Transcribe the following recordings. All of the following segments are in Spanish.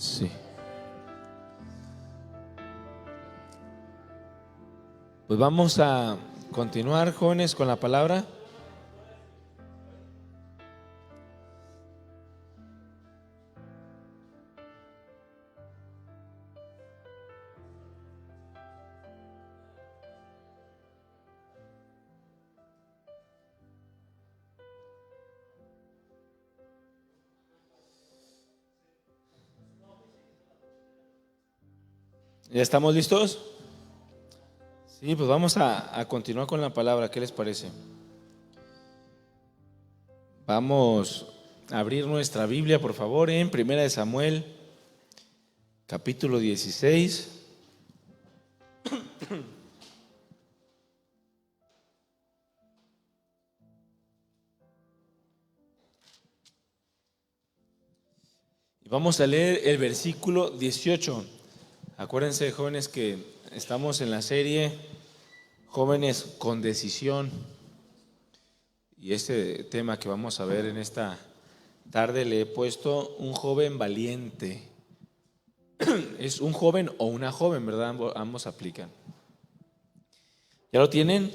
Sí. Pues vamos a continuar, jóvenes, con la palabra. ¿Ya estamos listos? Sí, pues vamos a continuar con la palabra. ¿Qué les parece? Vamos a abrir nuestra Biblia, por favor, en Primera de Samuel, capítulo 16. Y vamos a leer el versículo 18. Acuérdense, jóvenes, que estamos en la serie Jóvenes con Decisión. Y este tema que vamos a ver en esta tarde le he puesto un joven valiente. Es un joven o una joven, ¿verdad? Ambos aplican. ¿Ya lo tienen?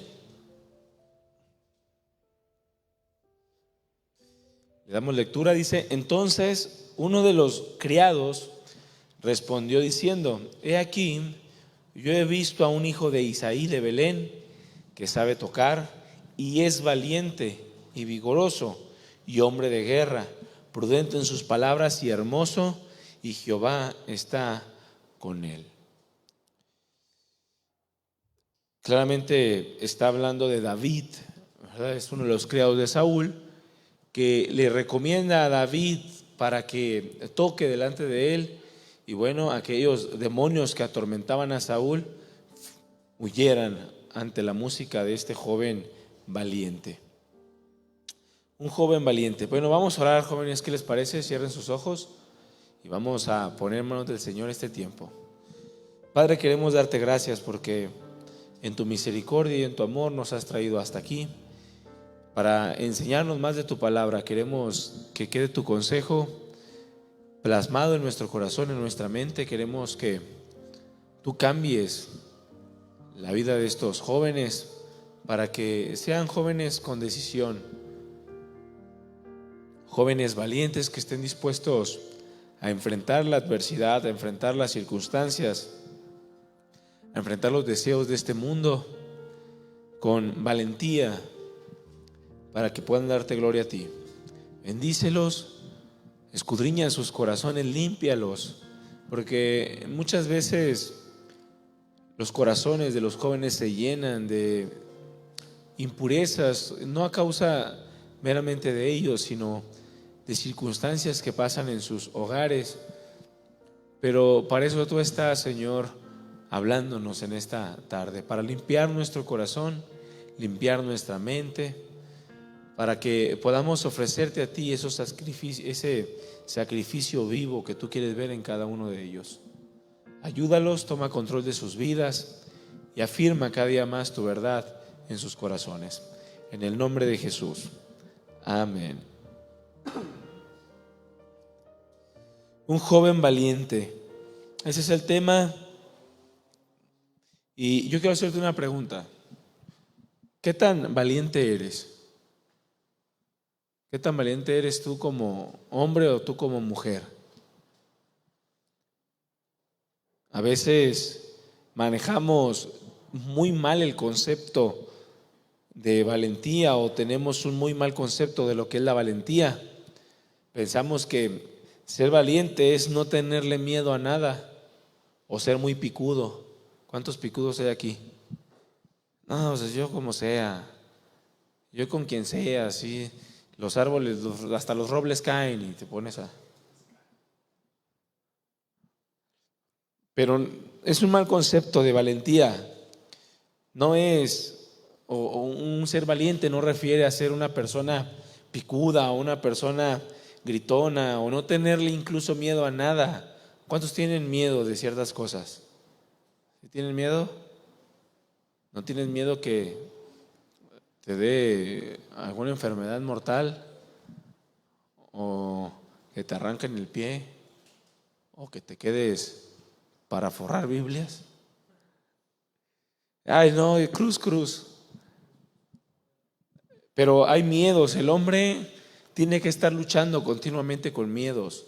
Le damos lectura. Dice: entonces uno de los criados respondió diciendo: he aquí, yo he visto a un hijo de Isaí de Belén que sabe tocar y es valiente y vigoroso y hombre de guerra, prudente en sus palabras y hermoso, y Jehová está con él. Claramente está hablando de David, ¿verdad? Es uno de los criados de Saúl que le recomienda a David para que toque delante de él, y bueno, aquellos demonios que atormentaban a Saúl huyeran ante la música de este joven valiente. Un joven valiente. Bueno, vamos a orar, jóvenes, ¿qué les parece? Cierren sus ojos y vamos a poner en manos del Señor este tiempo. Padre, queremos darte gracias porque en tu misericordia y en tu amor nos has traído hasta aquí para enseñarnos más de tu palabra. Queremos que quede tu consejo plasmado en nuestro corazón, en nuestra mente. Queremos que tú cambies la vida de estos jóvenes para que sean jóvenes con decisión, jóvenes valientes que estén dispuestos a enfrentar la adversidad, a enfrentar las circunstancias, a enfrentar los deseos de este mundo con valentía, para que puedan darte gloria a ti. Bendícelos, escudriña sus corazones, límpialos, porque muchas veces los corazones de los jóvenes se llenan de impurezas, no a causa meramente de ellos, sino de circunstancias que pasan en sus hogares. Pero para eso tú estás, Señor, hablándonos en esta tarde, para limpiar nuestro corazón, limpiar nuestra mente, para que podamos ofrecerte a ti ese sacrificio vivo que tú quieres ver en cada uno de ellos. Ayúdalos, toma control de sus vidas y afirma cada día más tu verdad en sus corazones. En el nombre de Jesús. Amén. Un joven valiente. Ese es el tema. Y yo quiero hacerte una pregunta. ¿Qué tan valiente eres? ¿Qué tan valiente eres tú como hombre o tú como mujer? A veces manejamos muy mal el concepto de valentía, o tenemos un muy mal concepto de lo que es la valentía. Pensamos que ser valiente es no tenerle miedo a nada o ser muy picudo. ¿Cuántos picudos hay aquí? No, o sea, yo como sea, yo con quien sea, sí. Los árboles, hasta los robles caen y te pones a... Pero es un mal concepto de valentía. No es, o un ser valiente no refiere a ser una persona picuda o una persona gritona o no tenerle incluso miedo a nada. ¿Cuántos tienen miedo de ciertas cosas? ¿Tienen miedo? ¿No tienes miedo que te dé alguna enfermedad mortal o que te arranquen el pie o que te quedes para forrar Biblias. Ay, no, cruz. Pero hay miedos. El hombre tiene que estar luchando continuamente con miedos,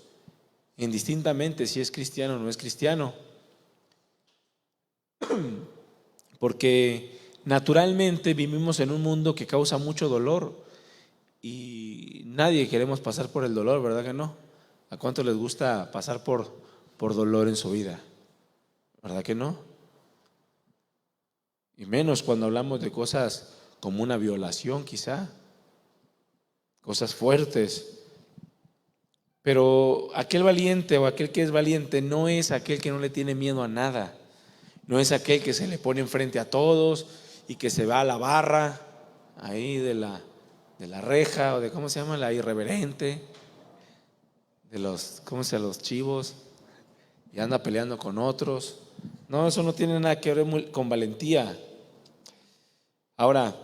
indistintamente si es cristiano o no es cristiano. Porque naturalmente vivimos en un mundo que causa mucho dolor y nadie queremos pasar por el dolor, ¿verdad que no? ¿A cuánto les gusta pasar por dolor en su vida? ¿Verdad que no? Y menos cuando hablamos de cosas como una violación quizá, cosas fuertes. Pero aquel valiente o aquel que es valiente no es aquel que no le tiene miedo a nada. No es aquel que se le pone enfrente a todos y que se va a la barra ahí de la reja o de ¿cómo se llama? La irreverente, de los, ¿cómo se llama? Los chivos, y anda peleando con otros. No, eso no tiene nada que ver con valentía. Ahora,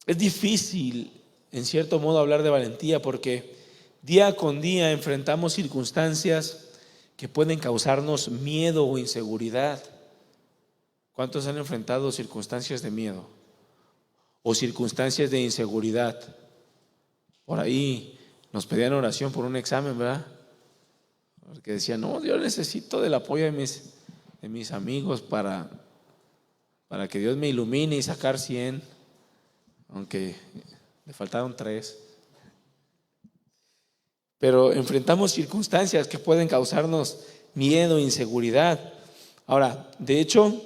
es difícil en cierto modo hablar de valentía porque día con día enfrentamos circunstancias que pueden causarnos miedo o inseguridad. ¿Cuántos han enfrentado circunstancias de miedo o circunstancias de inseguridad? Por ahí nos pedían oración por un examen, ¿verdad? Porque decían, no, yo necesito del apoyo de mis amigos para que Dios me ilumine y sacar 100, aunque le faltaron 3. Pero enfrentamos circunstancias que pueden causarnos miedo, inseguridad. Ahora, de hecho,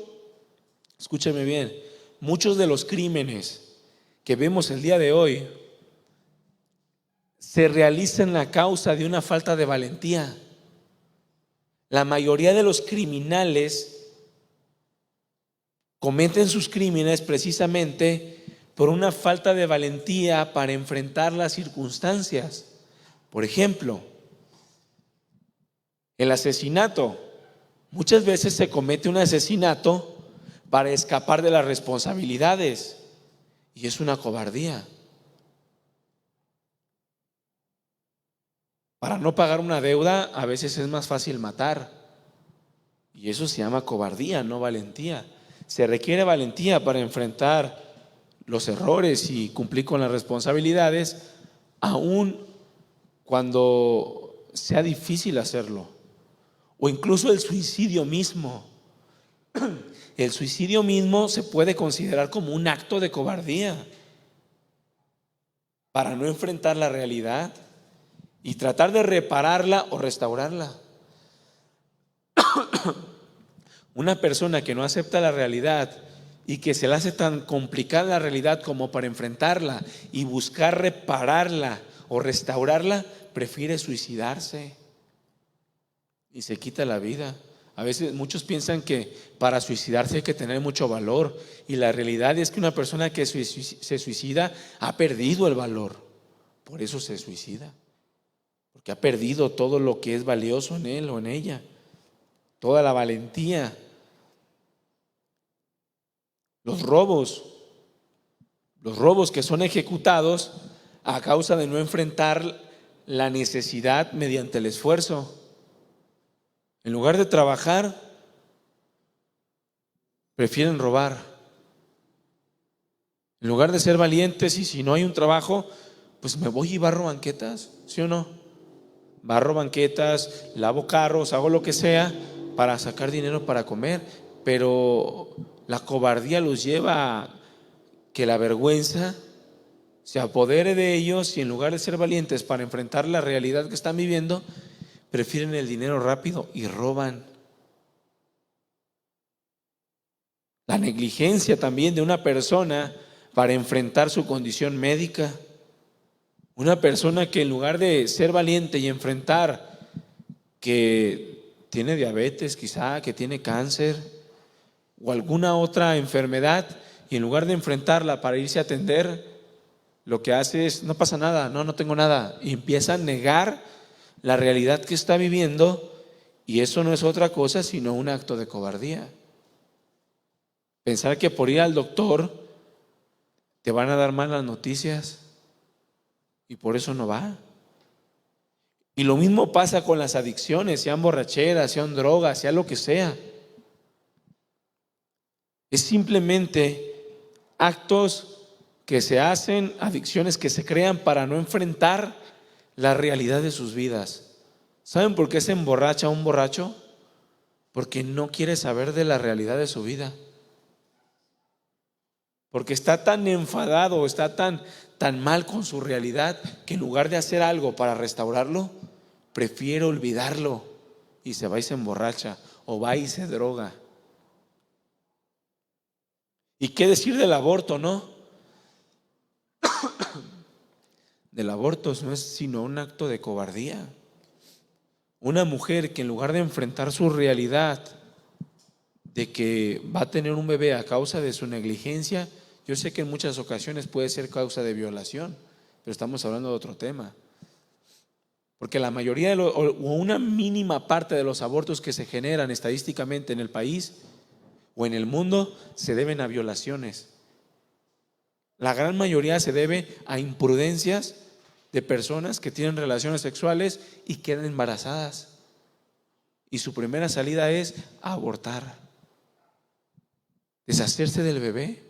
escúcheme bien, muchos de los crímenes que vemos el día de hoy se realizan a causa de una falta de valentía. La mayoría de los criminales cometen sus crímenes precisamente por una falta de valentía para enfrentar las circunstancias. Por ejemplo, el asesinato. Muchas veces se comete un asesinato para escapar de las responsabilidades y es una cobardía. Para no pagar una deuda a veces es más fácil matar y eso se llama cobardía, no valentía. Se requiere valentía para enfrentar los errores y cumplir con las responsabilidades, aun cuando sea difícil hacerlo, o incluso el suicidio mismo. El suicidio mismo se puede considerar como un acto de cobardía para no enfrentar la realidad y tratar de repararla o restaurarla. Una persona que no acepta la realidad y que se le hace tan complicada la realidad como para enfrentarla y buscar repararla o restaurarla, prefiere suicidarse y se quita la vida. A veces muchos piensan que para suicidarse hay que tener mucho valor y la realidad es que una persona que se suicida ha perdido el valor, por eso se suicida, porque ha perdido todo lo que es valioso en él o en ella, toda la valentía. Los robos que son ejecutados a causa de no enfrentar la necesidad mediante el esfuerzo. En lugar de trabajar, prefieren robar. En lugar de ser valientes y si no hay un trabajo, pues me voy y barro banquetas, ¿sí o no? Barro banquetas, lavo carros, hago lo que sea para sacar dinero para comer, pero la cobardía los lleva a que la vergüenza se apodere de ellos y en lugar de ser valientes para enfrentar la realidad que están viviendo, prefieren el dinero rápido y roban. La negligencia también de una persona para enfrentar su condición médica. Una persona que en lugar de ser valiente y enfrentar que tiene diabetes quizá, que tiene cáncer o alguna otra enfermedad, y en lugar de enfrentarla para irse a atender, lo que hace es, no pasa nada, no tengo nada, y empieza a negar la realidad que está viviendo, y eso no es otra cosa sino un acto de cobardía. Pensar que por ir al doctor te van a dar malas noticias y por eso no va. Y lo mismo pasa con las adicciones, sean borracheras, sean drogas, sea lo que sea. Es simplemente actos que se hacen, adicciones que se crean para no enfrentar la realidad de sus vidas. ¿Saben por qué se emborracha un borracho? Porque no quiere saber de la realidad de su vida. Porque está tan enfadado, está tan mal con su realidad, que en lugar de hacer algo para restaurarlo, prefiere olvidarlo y se va y se emborracha, o va y se droga. ¿Y qué decir del aborto, no? Del aborto no es sino un acto de cobardía. Una mujer que en lugar de enfrentar su realidad de que va a tener un bebé a causa de su negligencia, yo sé que en muchas ocasiones puede ser causa de violación, pero estamos hablando de otro tema. Porque la mayoría o una mínima parte de los abortos que se generan estadísticamente en el país o en el mundo se deben a violaciones. La gran mayoría se debe a imprudencias de personas que tienen relaciones sexuales y quedan embarazadas. Y su primera salida es abortar, deshacerse del bebé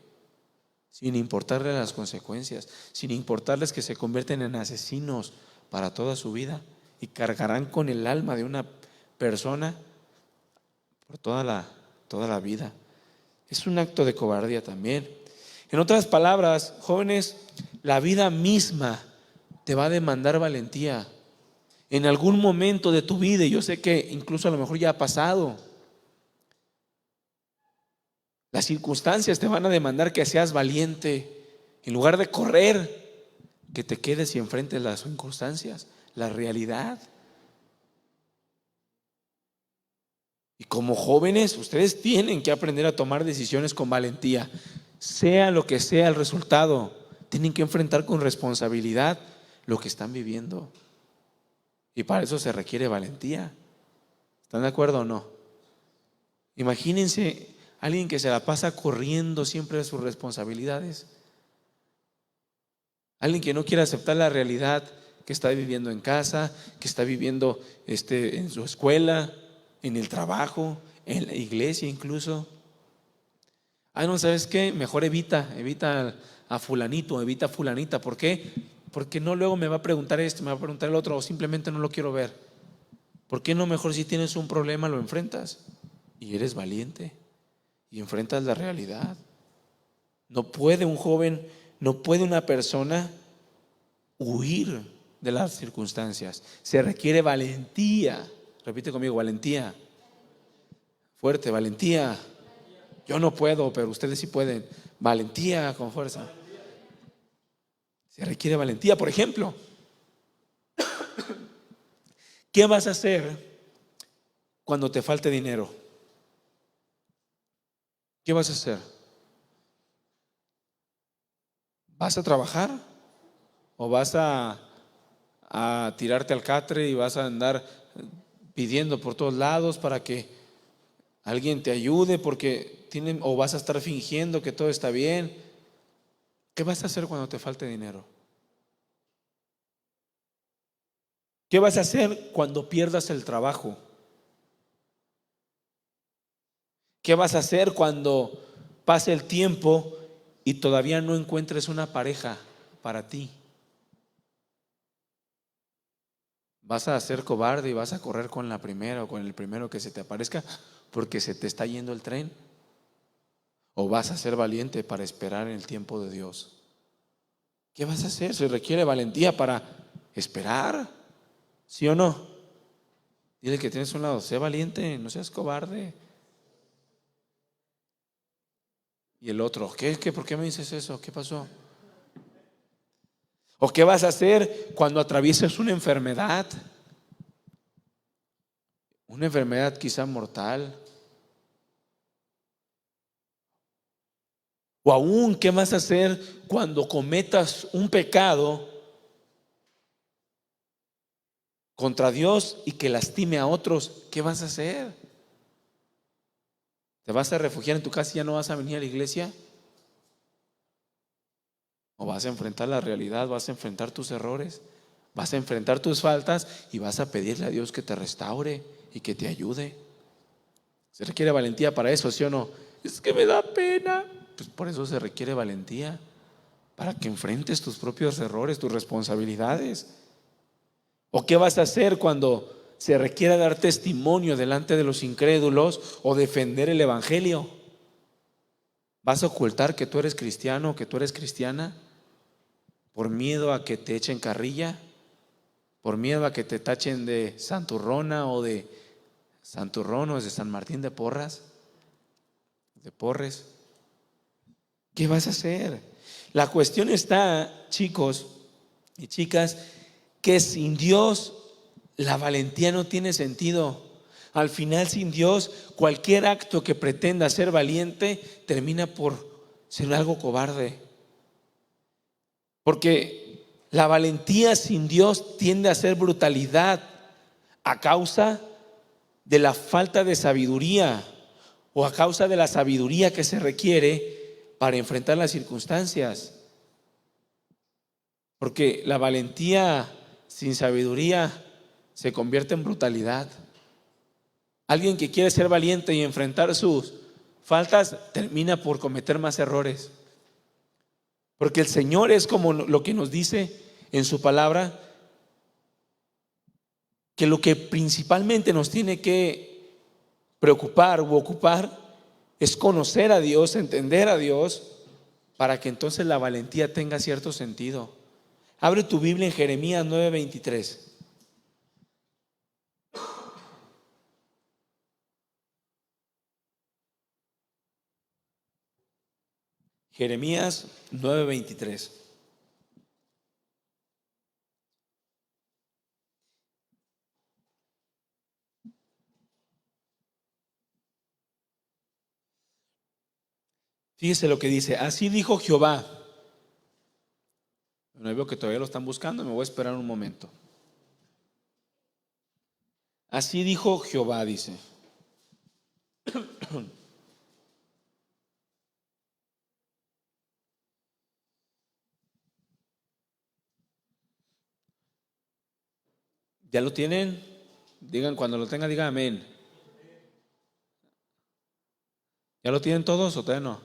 sin importarle las consecuencias, sin importarles que se convierten en asesinos para toda su vida y cargarán con el alma de una persona por toda la vida. Es un acto de cobardía también. En otras palabras, jóvenes, la vida misma te va a demandar valentía. En algún momento de tu vida, y yo sé que incluso a lo mejor ya ha pasado, las circunstancias te van a demandar que seas valiente. En lugar de correr, que te quedes y enfrentes las circunstancias, la realidad. Y como jóvenes, ustedes tienen que aprender a tomar decisiones con valentía. Sea lo que sea el resultado, tienen que enfrentar con responsabilidad lo que están viviendo. Y para eso se requiere valentía. ¿Están de acuerdo o no? Imagínense alguien que se la pasa corriendo siempre de sus responsabilidades. Alguien que no quiere aceptar la realidad que está viviendo en casa, que está viviendo en su escuela, en el trabajo, en la iglesia incluso. No, ¿sabes qué? Mejor evita a fulanito, evita a fulanita. ¿Por qué? Porque no luego me va a preguntar esto, me va a preguntar el otro, o simplemente no lo quiero ver. ¿Por qué no mejor si tienes un problema lo enfrentas? Y eres valiente y enfrentas la realidad. No puede un joven, no puede una persona huir de las circunstancias. Se requiere valentía. Repite conmigo, valentía. Fuerte, valentía. Yo no puedo, pero ustedes sí pueden. Valentía con fuerza. Se requiere valentía. Por ejemplo, ¿qué vas a hacer cuando te falte dinero? ¿Qué vas a hacer? ¿Vas a trabajar? ¿O vas a tirarte al catre y vas a andar pidiendo por todos lados para que alguien te ayude o vas a estar fingiendo que todo está bien? ¿Qué vas a hacer cuando te falte dinero? ¿Qué vas a hacer cuando pierdas el trabajo? ¿Qué vas a hacer cuando pase el tiempo y todavía no encuentres una pareja para ti? ¿Vas a ser cobarde y vas a correr con la primera o con el primero que se te aparezca porque se te está yendo el tren? ¿O vas a ser valiente para esperar en el tiempo de Dios? ¿Qué vas a hacer? Se requiere valentía para esperar, ¿sí o no? Dile que tienes a un lado, sé valiente, no seas cobarde. Y el otro, ¿por qué me dices eso? ¿Qué pasó? ¿O qué vas a hacer cuando atravieses una enfermedad? Una enfermedad quizá mortal. O aún, ¿qué vas a hacer cuando cometas un pecado contra Dios y que lastime a otros? ¿Qué vas a hacer? ¿Te vas a refugiar en tu casa y ya no vas a venir a la iglesia? ¿O vas a enfrentar la realidad? ¿Vas a enfrentar tus errores? Vas a enfrentar tus faltas y vas a pedirle a Dios que te restaure y que te ayude. Se requiere valentía para eso, ¿sí o no? Es que me da pena. Pues por eso se requiere valentía, para que enfrentes tus propios errores, tus responsabilidades. ¿O qué vas a hacer cuando se requiera dar testimonio delante de los incrédulos o defender el evangelio? ¿Vas a ocultar que tú eres cristiano o que tú eres cristiana por miedo a que te echen carrilla? ¿Por miedo a que te tachen de santurrona o de santurrón o de San Martín de Porras? De Porres. ¿Qué vas a hacer? La cuestión está, chicos y chicas, que sin Dios la valentía no tiene sentido. Al final, sin Dios, cualquier acto que pretenda ser valiente termina por ser algo cobarde. Porque la valentía sin Dios tiende a ser brutalidad a causa de la falta de sabiduría o a causa de la sabiduría que se requiere para enfrentar las circunstancias. Porque la valentía sin sabiduría se convierte en brutalidad. Alguien que quiere ser valiente y enfrentar sus faltas termina por cometer más errores. Porque el Señor es como lo que nos dice en su palabra, que lo que principalmente nos tiene que preocupar u ocupar es conocer a Dios, entender a Dios, para que entonces la valentía tenga cierto sentido. Abre tu Biblia en Jeremías 9:23. Jeremías 9:23. Fíjese lo que dice: así dijo Jehová. Bueno, veo que todavía lo están buscando, me voy a esperar un momento. Así dijo Jehová, dice. ¿Ya lo tienen? Digan, cuando lo tengan, digan amén. ¿Ya lo tienen todos o todavía no?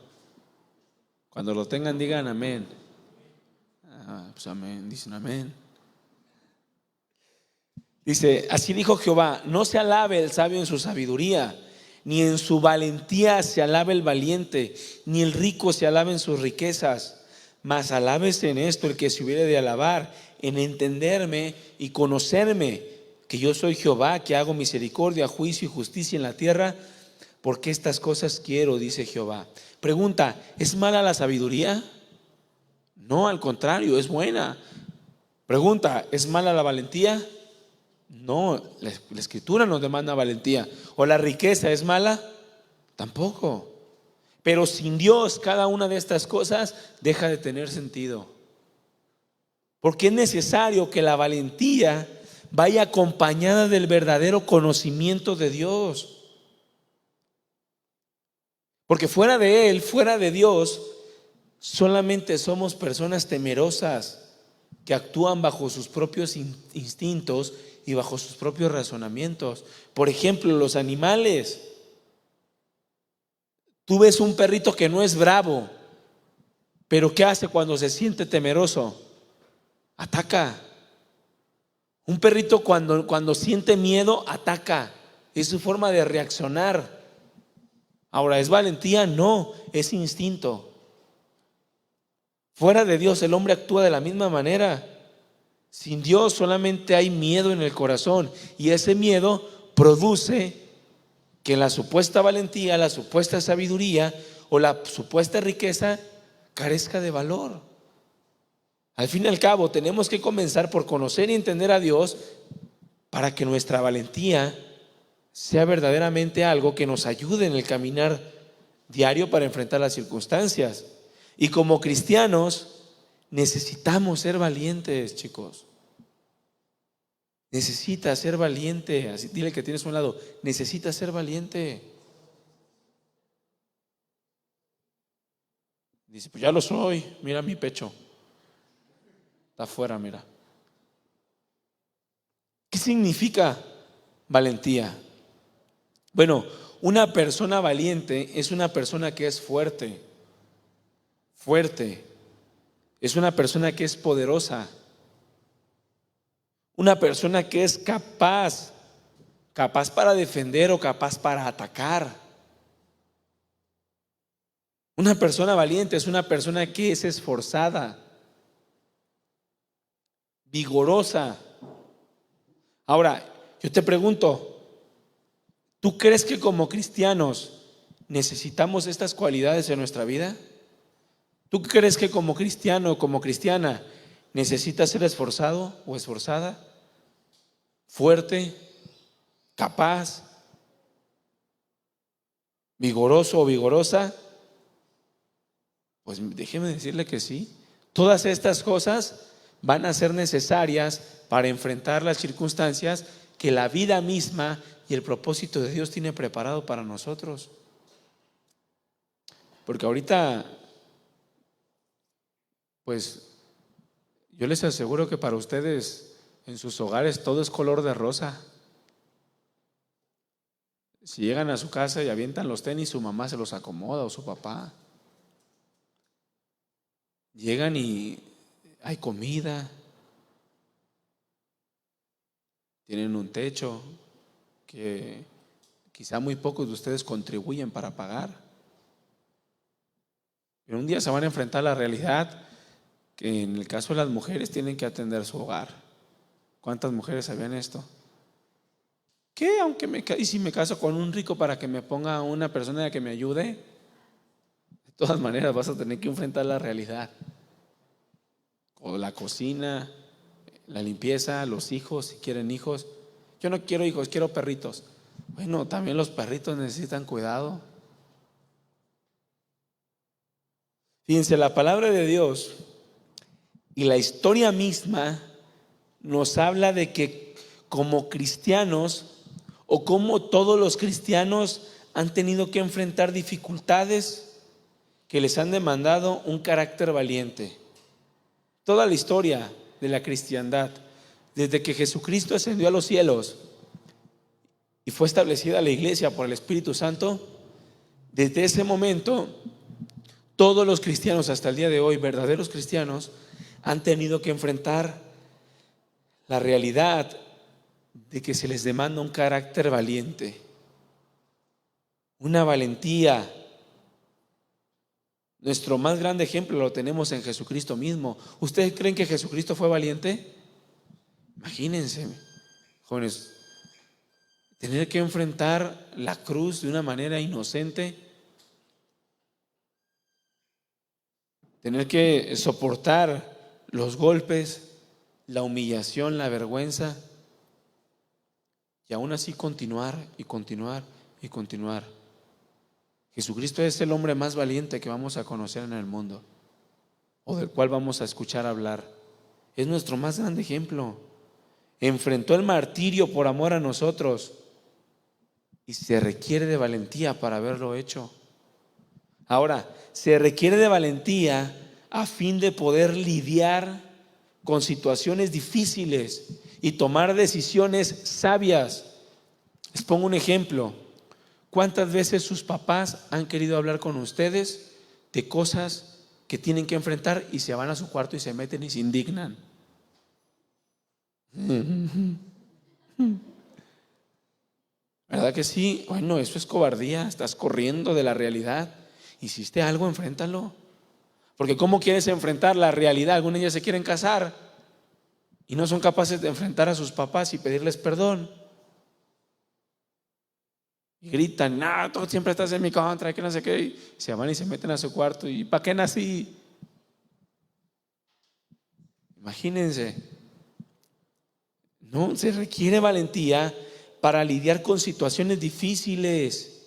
Cuando lo tengan, digan amén. Pues amén, dicen amén. Dice: así dijo Jehová, no se alabe el sabio en su sabiduría, ni en su valentía se alabe el valiente, ni el rico se alabe en sus riquezas, mas alábese en esto el que se hubiere de alabar, en entenderme y conocerme, que yo soy Jehová, que hago misericordia, juicio y justicia en la tierra, porque estas cosas quiero, dice Jehová. Pregunta: ¿es mala la sabiduría? No, al contrario, es buena. Pregunta: ¿es mala la valentía? No, la escritura nos demanda valentía. ¿O la riqueza es mala? Tampoco. Pero sin Dios cada una de estas cosas deja de tener sentido. Porque es necesario que la valentía vaya acompañada del verdadero conocimiento de Dios. Porque fuera de Él, fuera de Dios, solamente somos personas temerosas que actúan bajo sus propios instintos y bajo sus propios razonamientos. Por ejemplo, los animales. Tú ves un perrito que no es bravo, pero ¿qué hace cuando se siente temeroso? Ataca. Un perrito cuando siente miedo, ataca. Es su forma de reaccionar. Ahora, ¿es valentía? No, es instinto. Fuera de Dios el hombre actúa de la misma manera. Sin Dios solamente hay miedo en el corazón, y ese miedo produce que la supuesta valentía, la supuesta sabiduría o la supuesta riqueza carezca de valor. Al fin y al cabo, tenemos que comenzar por conocer y entender a Dios para que nuestra valentía sea verdaderamente algo que nos ayude en el caminar diario para enfrentar las circunstancias. Y como cristianos necesitamos ser valientes, chicos. Necesitas ser valiente. Así, dile que tienes a un lado: necesitas ser valiente. Dice: pues ya lo soy, mira mi pecho, está afuera, mira. significa valentía? Bueno, una persona valiente es una persona que es fuerte, es una persona que es poderosa, una persona que es capaz para defender o capaz para atacar. Una persona valiente es una persona que es esforzada, vigorosa. Ahora, yo te pregunto, ¿tú crees que como cristianos necesitamos estas cualidades en nuestra vida? ¿Tú crees que como cristiano o como cristiana necesitas ser esforzado o esforzada? Fuerte, capaz, vigoroso o vigorosa. Pues déjeme decirle que sí. Todas estas cosas van a ser necesarias para enfrentar las circunstancias que la vida misma y el propósito de Dios tiene preparado para nosotros. Porque ahorita, pues yo les aseguro que para ustedes en sus hogares todo es color de rosa. Si llegan a su casa y avientan los tenis, su mamá se los acomoda o su papá. Llegan y hay comida, tienen un techo que quizá muy pocos de ustedes contribuyen para pagar. Pero un día se van a enfrentar a la realidad que en el caso de las mujeres tienen que atender su hogar. ¿Cuántas mujeres sabían esto? ¿Qué? ¿Y si me caso con un rico para que me ponga una persona que me ayude? De todas maneras vas a tener que enfrentar la realidad. O la cocina, la limpieza, los hijos, si quieren hijos. Yo no quiero hijos, quiero perritos. Bueno, también los perritos necesitan cuidado. Fíjense, la palabra de Dios y la historia misma nos habla de que como cristianos, o como todos los cristianos han tenido que enfrentar dificultades que les han demandado un carácter valiente. Toda la historia de la cristiandad, desde que Jesucristo ascendió a los cielos y fue establecida la iglesia por el Espíritu Santo, desde ese momento todos los cristianos hasta el día de hoy, verdaderos cristianos, han tenido que enfrentar la realidad de que se les demanda un carácter valiente, una valentía. Nuestro más grande ejemplo lo tenemos en Jesucristo mismo. ¿Ustedes creen que Jesucristo fue valiente? Imagínense, jóvenes, tener que enfrentar la cruz de una manera inocente, tener que soportar los golpes, la humillación, la vergüenza, y aún así continuar y continuar y continuar. Jesucristo es el hombre más valiente que vamos a conocer en el mundo, o del cual vamos a escuchar hablar. Es nuestro más grande ejemplo. Enfrentó el martirio por amor a nosotros y se requiere de valentía para haberlo hecho. Ahora, se requiere de valentía a fin de poder lidiar con situaciones difíciles y tomar decisiones sabias. Les pongo un ejemplo. ¿Cuántas veces sus papás han querido hablar con ustedes de cosas que tienen que enfrentar y se van a su cuarto y se meten y se indignan? ¿Verdad que sí? Bueno, eso es cobardía. Estás corriendo de la realidad. ¿Hiciste algo? Enfréntalo. Porque ¿cómo quieres enfrentar la realidad? Algunas ya se quieren casar y no son capaces de enfrentar a sus papás y pedirles perdón. Y gritan, no, tú siempre estás en mi contra, que no sé qué. Y se van y se meten a su cuarto. ¿Y para qué nací? Imagínense. No, se requiere valentía para lidiar con situaciones difíciles.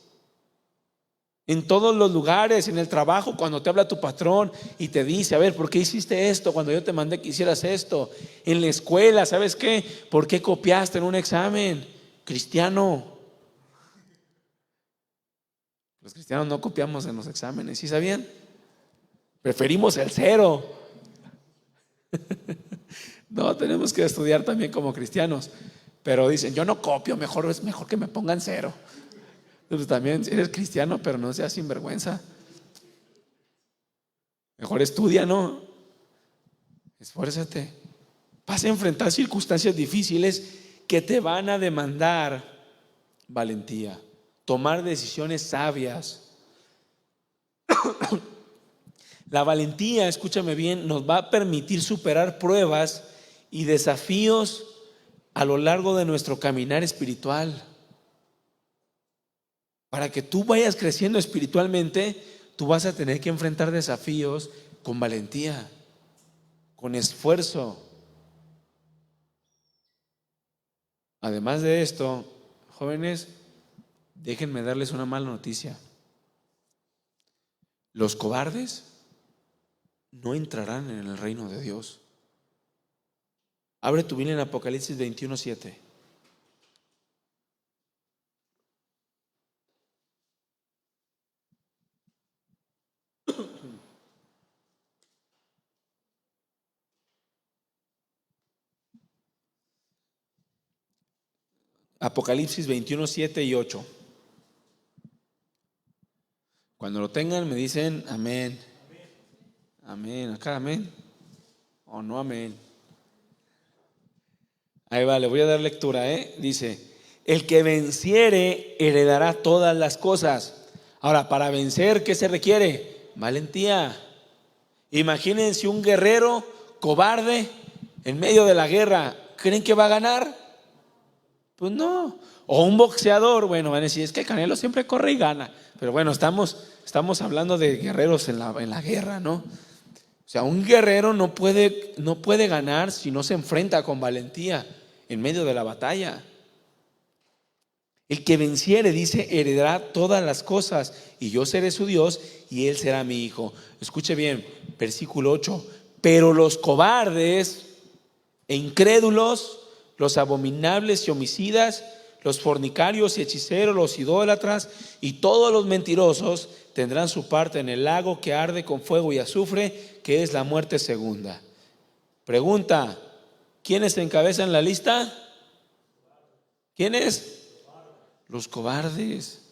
En todos los lugares, en el trabajo, cuando te habla tu patrón y te dice, a ver, ¿por qué hiciste esto cuando yo te mandé que hicieras esto? En la escuela, ¿sabes qué? ¿Por qué copiaste en un examen? Cristiano. Los cristianos no copiamos en los exámenes, ¿sí sabían? Preferimos el 0. No, tenemos que estudiar también como cristianos. Pero dicen, yo no copio, es mejor que me pongan 0. Entonces también eres cristiano, pero no seas sinvergüenza. Mejor estudia, ¿no? Esfuérzate. Vas a enfrentar circunstancias difíciles que te van a demandar valentía, tomar decisiones sabias. La valentía, escúchame bien, nos va a permitir superar pruebas y desafíos a lo largo de nuestro caminar espiritual. Para que tú vayas creciendo espiritualmente, tú vas a tener que enfrentar desafíos con valentía, con esfuerzo. Además de esto, jóvenes, déjenme darles una mala noticia. Los cobardes no entrarán en el reino de Dios. Abre tu Biblia en Apocalipsis 21:7. Apocalipsis 21:7 y 8. Cuando lo tengan me dicen amén. Amén. Acá amén. O no amén. Ahí va, le voy a dar lectura, Dice, el que venciere heredará todas las cosas. Ahora, para vencer, ¿qué se requiere? Valentía. Imagínense un guerrero cobarde en medio de la guerra. ¿Creen que va a ganar? Pues no. O un boxeador, bueno, van a decir, es que Canelo siempre corre y gana. Pero bueno, estamos hablando de guerreros en la guerra, ¿no? O sea, un guerrero no puede ganar si no se enfrenta con valentía en medio de la batalla. El que venciere, dice, heredará todas las cosas, y yo seré su Dios y él será mi hijo. Escuche bien, versículo 8. Pero los cobardes e incrédulos, los abominables y homicidas, los fornicarios y hechiceros, los idólatras y todos los mentirosos tendrán su parte en el lago que arde con fuego y azufre, que es la muerte segunda. Pregunta, ¿quiénes encabezan la lista? ¿Quiénes? Los cobardes.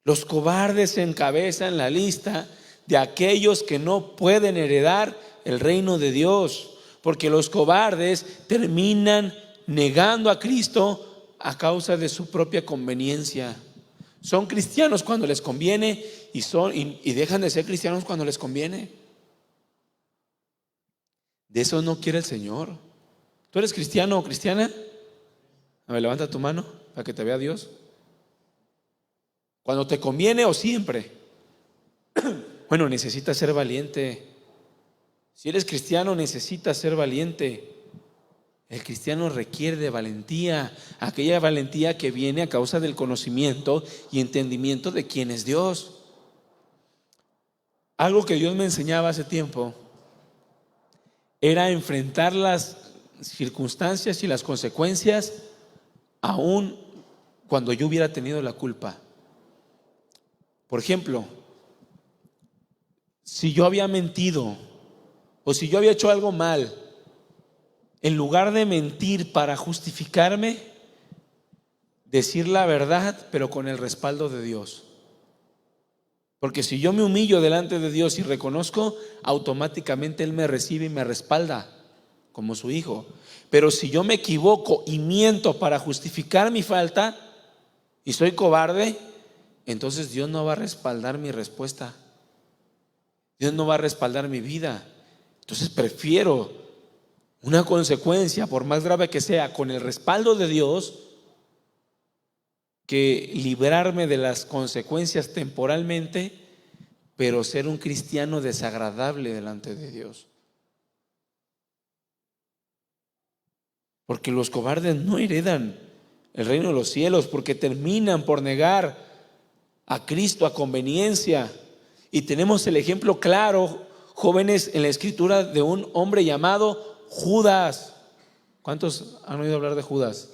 Los cobardes encabezan la lista de aquellos que no pueden heredar el reino de Dios, porque los cobardes terminan negando a Cristo a causa de su propia conveniencia. Son cristianos cuando les conviene y dejan de ser cristianos cuando les conviene. De eso no quiere el Señor. ¿Tú eres cristiano o cristiana? A ver, levanta tu mano para que te vea Dios. ¿Cuando te conviene o siempre? Bueno, necesitas ser valiente. Si eres cristiano, necesitas ser valiente. El cristiano requiere de valentía, aquella valentía que viene a causa del conocimiento y entendimiento de quién es Dios. Algo que Dios me enseñaba hace tiempo era enfrentar las circunstancias y las consecuencias aún cuando yo hubiera tenido la culpa. Por ejemplo, si yo había mentido o si yo había hecho algo mal, en lugar de mentir para justificarme, decir la verdad, pero con el respaldo de Dios. Porque si yo me humillo delante de Dios y reconozco, automáticamente Él me recibe y me respalda como su hijo. Pero si yo me equivoco y miento para justificar mi falta y soy cobarde, entonces Dios no va a respaldar mi respuesta. Dios no va a respaldar mi vida. Entonces prefiero una consecuencia, por más grave que sea, con el respaldo de Dios, que librarme de las consecuencias temporalmente, pero ser un cristiano desagradable delante de Dios. Porque los cobardes no heredan el reino de los cielos, porque terminan por negar a Cristo a conveniencia. Y tenemos el ejemplo claro, jóvenes, en la escritura de un hombre llamado Judas. ¿Cuántos han oído hablar de Judas?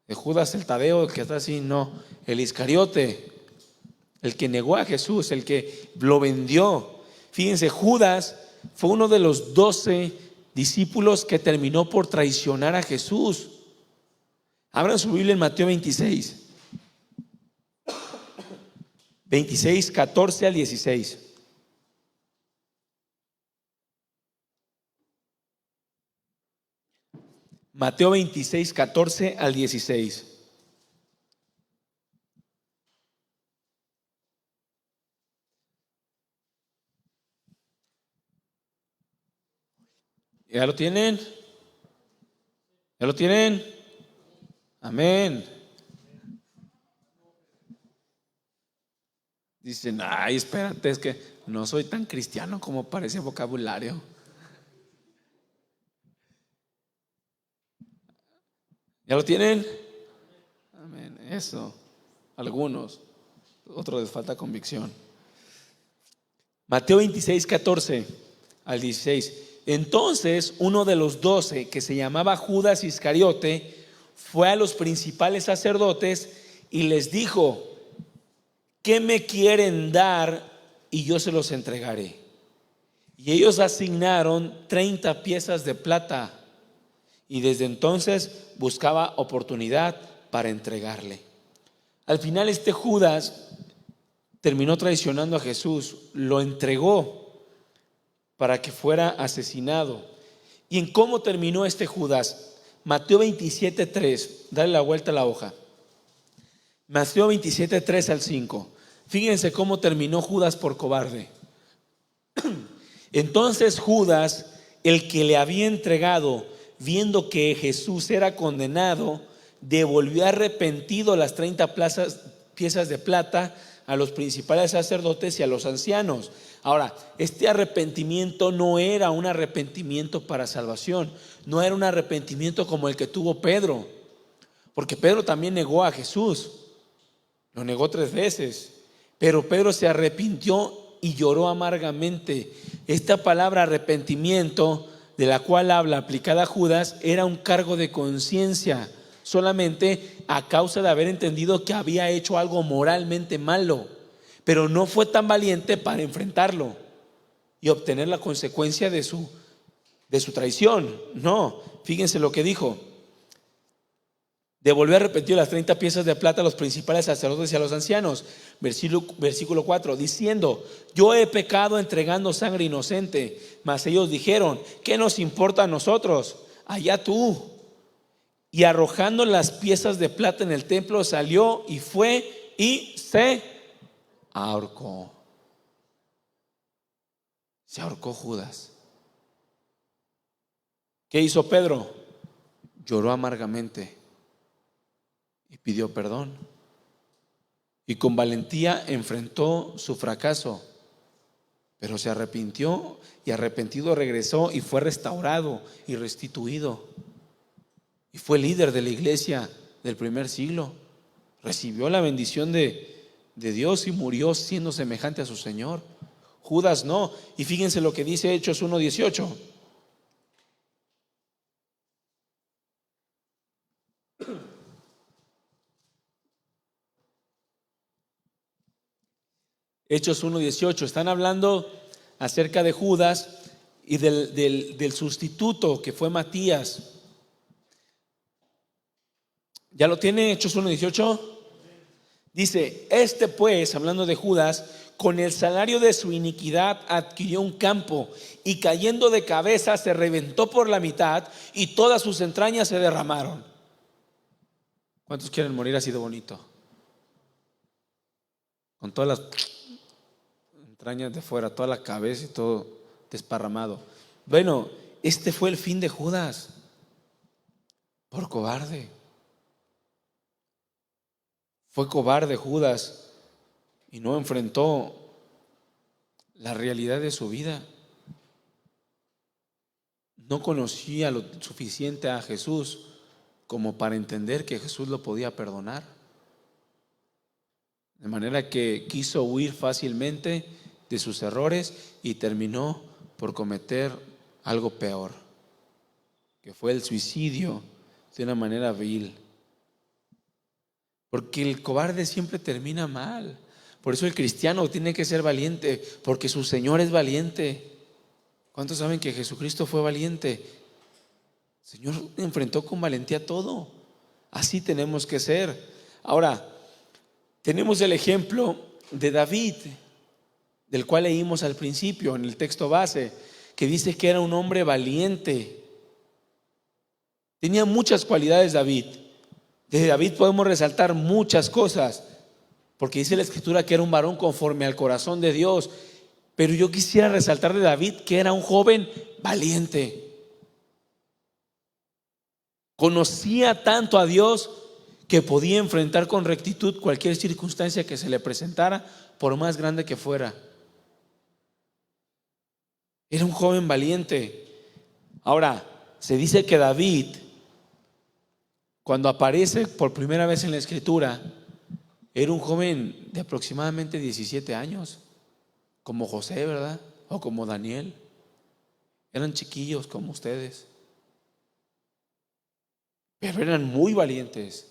De Judas el Tadeo, el que está así, no, el Iscariote, el que negó a Jesús, el que lo vendió. Fíjense, Judas fue uno de los 12 discípulos que terminó por traicionar a Jesús. Abran su Biblia en Mateo 26, 14 al 16. Mateo 26, 14 al 16. ¿Ya lo tienen? ¿Ya lo tienen? Amén. Dicen, ay, espérate, es que no soy tan cristiano como parece vocabulario. ¿Ya lo tienen? Amén. Eso. Algunos. Otros les falta convicción. Mateo 26, 14 al 16. Entonces uno de los 12, que se llamaba Judas Iscariote, fue a los principales sacerdotes y les dijo: ¿qué me quieren dar y yo se los entregaré? Y ellos asignaron 30 piezas de plata, y desde entonces buscaba oportunidad para entregarle. Al final este Judas terminó traicionando a Jesús, lo entregó para que fuera asesinado. ¿Y en cómo terminó este Judas? Mateo 27:3, dale la vuelta a la hoja. Mateo 27:3 al 5. Fíjense cómo terminó Judas por cobarde. Entonces Judas, el que le había entregado, viendo que Jesús era condenado, devolvió arrepentido las 30 piezas de plata a los principales sacerdotes y a los ancianos. Ahora, este arrepentimiento no era un arrepentimiento para salvación, no era un arrepentimiento como el que tuvo Pedro, porque Pedro también negó a Jesús, lo negó 3 veces, pero Pedro se arrepintió y lloró amargamente. Esta palabra arrepentimiento, de la cual habla aplicada a Judas, era un cargo de conciencia, solamente a causa de haber entendido que había hecho algo moralmente malo, pero no fue tan valiente para enfrentarlo y obtener la consecuencia de su traición. No, fíjense lo que dijo: devolvió arrepentido las 30 piezas de plata a los principales sacerdotes y a los ancianos. Versículo 4, diciendo: yo he pecado entregando sangre inocente. Mas ellos dijeron: ¿qué nos importa a nosotros? Allá tú. Y arrojando las piezas de plata en el templo, salió y fue y se ahorcó. Se ahorcó Judas. ¿Qué hizo Pedro? Lloró amargamente y pidió perdón, y con valentía enfrentó su fracaso, pero se arrepintió, y arrepentido regresó y fue restaurado y restituido, y fue líder de la iglesia del primer siglo. Recibió la bendición de Dios y murió siendo semejante a su Señor. Judas no. Y fíjense lo que dice Hechos 1:18. Hechos 1:18. Están hablando acerca de Judas y del sustituto que fue Matías. ¿Ya lo tiene? Hechos 1:18. Dice: este pues, hablando de Judas, con el salario de su iniquidad adquirió un campo, y cayendo de cabeza se reventó por la mitad, y todas sus entrañas se derramaron. ¿Cuántos quieren morir así de bonito? Con todas las entrañas de fuera, toda la cabeza y todo desparramado. Bueno, este fue el fin de Judas, por cobarde. Fue cobarde Judas y no enfrentó la realidad de su vida. No conocía lo suficiente a Jesús como para entender que Jesús lo podía perdonar. De manera que quiso huir fácilmente de sus errores y terminó por cometer algo peor, que fue el suicidio de una manera vil. Porque el cobarde siempre termina mal. Por eso el cristiano tiene que ser valiente, porque su Señor es valiente. ¿Cuántos saben que Jesucristo fue valiente? El Señor enfrentó con valentía todo. Así tenemos que ser. Ahora, tenemos el ejemplo de David, del cual leímos al principio en el texto base, que dice que era un hombre valiente. Tenía muchas cualidades David. De David podemos resaltar muchas cosas, porque dice la Escritura que era un varón conforme al corazón de Dios. Pero yo quisiera resaltar de David que era un joven valiente. Conocía tanto a Dios que podía enfrentar con rectitud cualquier circunstancia que se le presentara, por más grande que fuera. Era un joven valiente. Ahora, se dice que David, cuando aparece por primera vez en la Escritura, era un joven de aproximadamente 17 años, como José, ¿verdad? O como Daniel. Eran chiquillos como ustedes, pero eran muy valientes.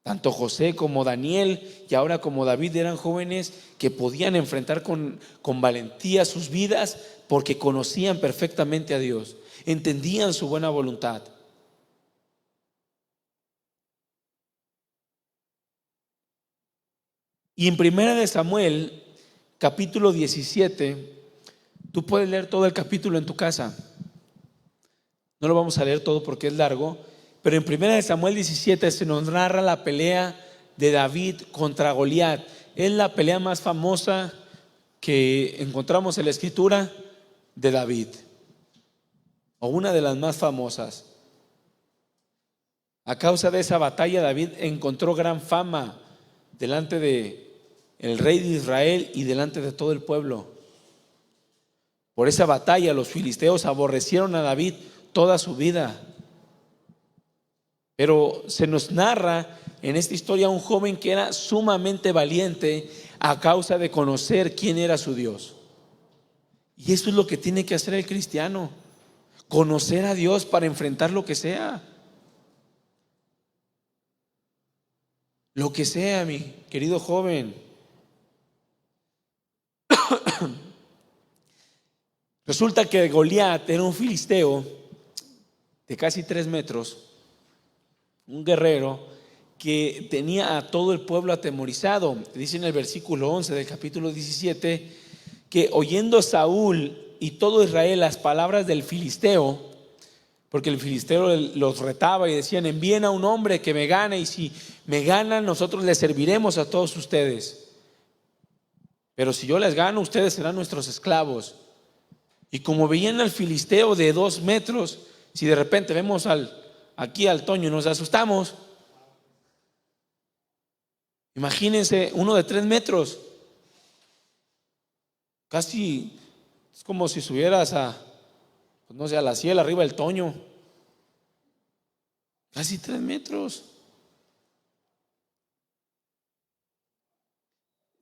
Tanto José como Daniel y ahora como David eran jóvenes que podían enfrentar con valentía sus vidas porque conocían perfectamente a Dios, entendían su buena voluntad. Y en Primera de Samuel, capítulo 17, tú puedes leer todo el capítulo en tu casa. No lo vamos a leer todo porque es largo, pero en Primera de Samuel 17 se nos narra la pelea de David contra Goliat. Es la pelea más famosa que encontramos en la Escritura de David, o una de las más famosas. A causa de esa batalla, David encontró gran fama delante de el rey de Israel y delante de todo el pueblo. Por esa batalla los filisteos aborrecieron a David toda su vida. Pero se nos narra en esta historia un joven que era sumamente valiente a causa de conocer quién era su Dios. Y eso es lo que tiene que hacer el cristiano: conocer a Dios para enfrentar lo que sea. Lo que sea, mi querido joven. Resulta que Goliat era un filisteo de casi 3 metros, un guerrero que tenía a todo el pueblo atemorizado. Dice en el versículo 11 del capítulo 17 que oyendo Saúl y todo Israel las palabras del filisteo, porque el filisteo los retaba y decían: envíen a un hombre que me gane, y si me ganan nosotros les serviremos a todos ustedes, pero si yo les gano ustedes serán nuestros esclavos. Y como veían al filisteo de 2 metros, si de repente vemos aquí al Toño y nos asustamos, imagínense uno de 3 metros, casi es como si subieras pues no sé, a la cielo arriba del Toño, casi 3 metros.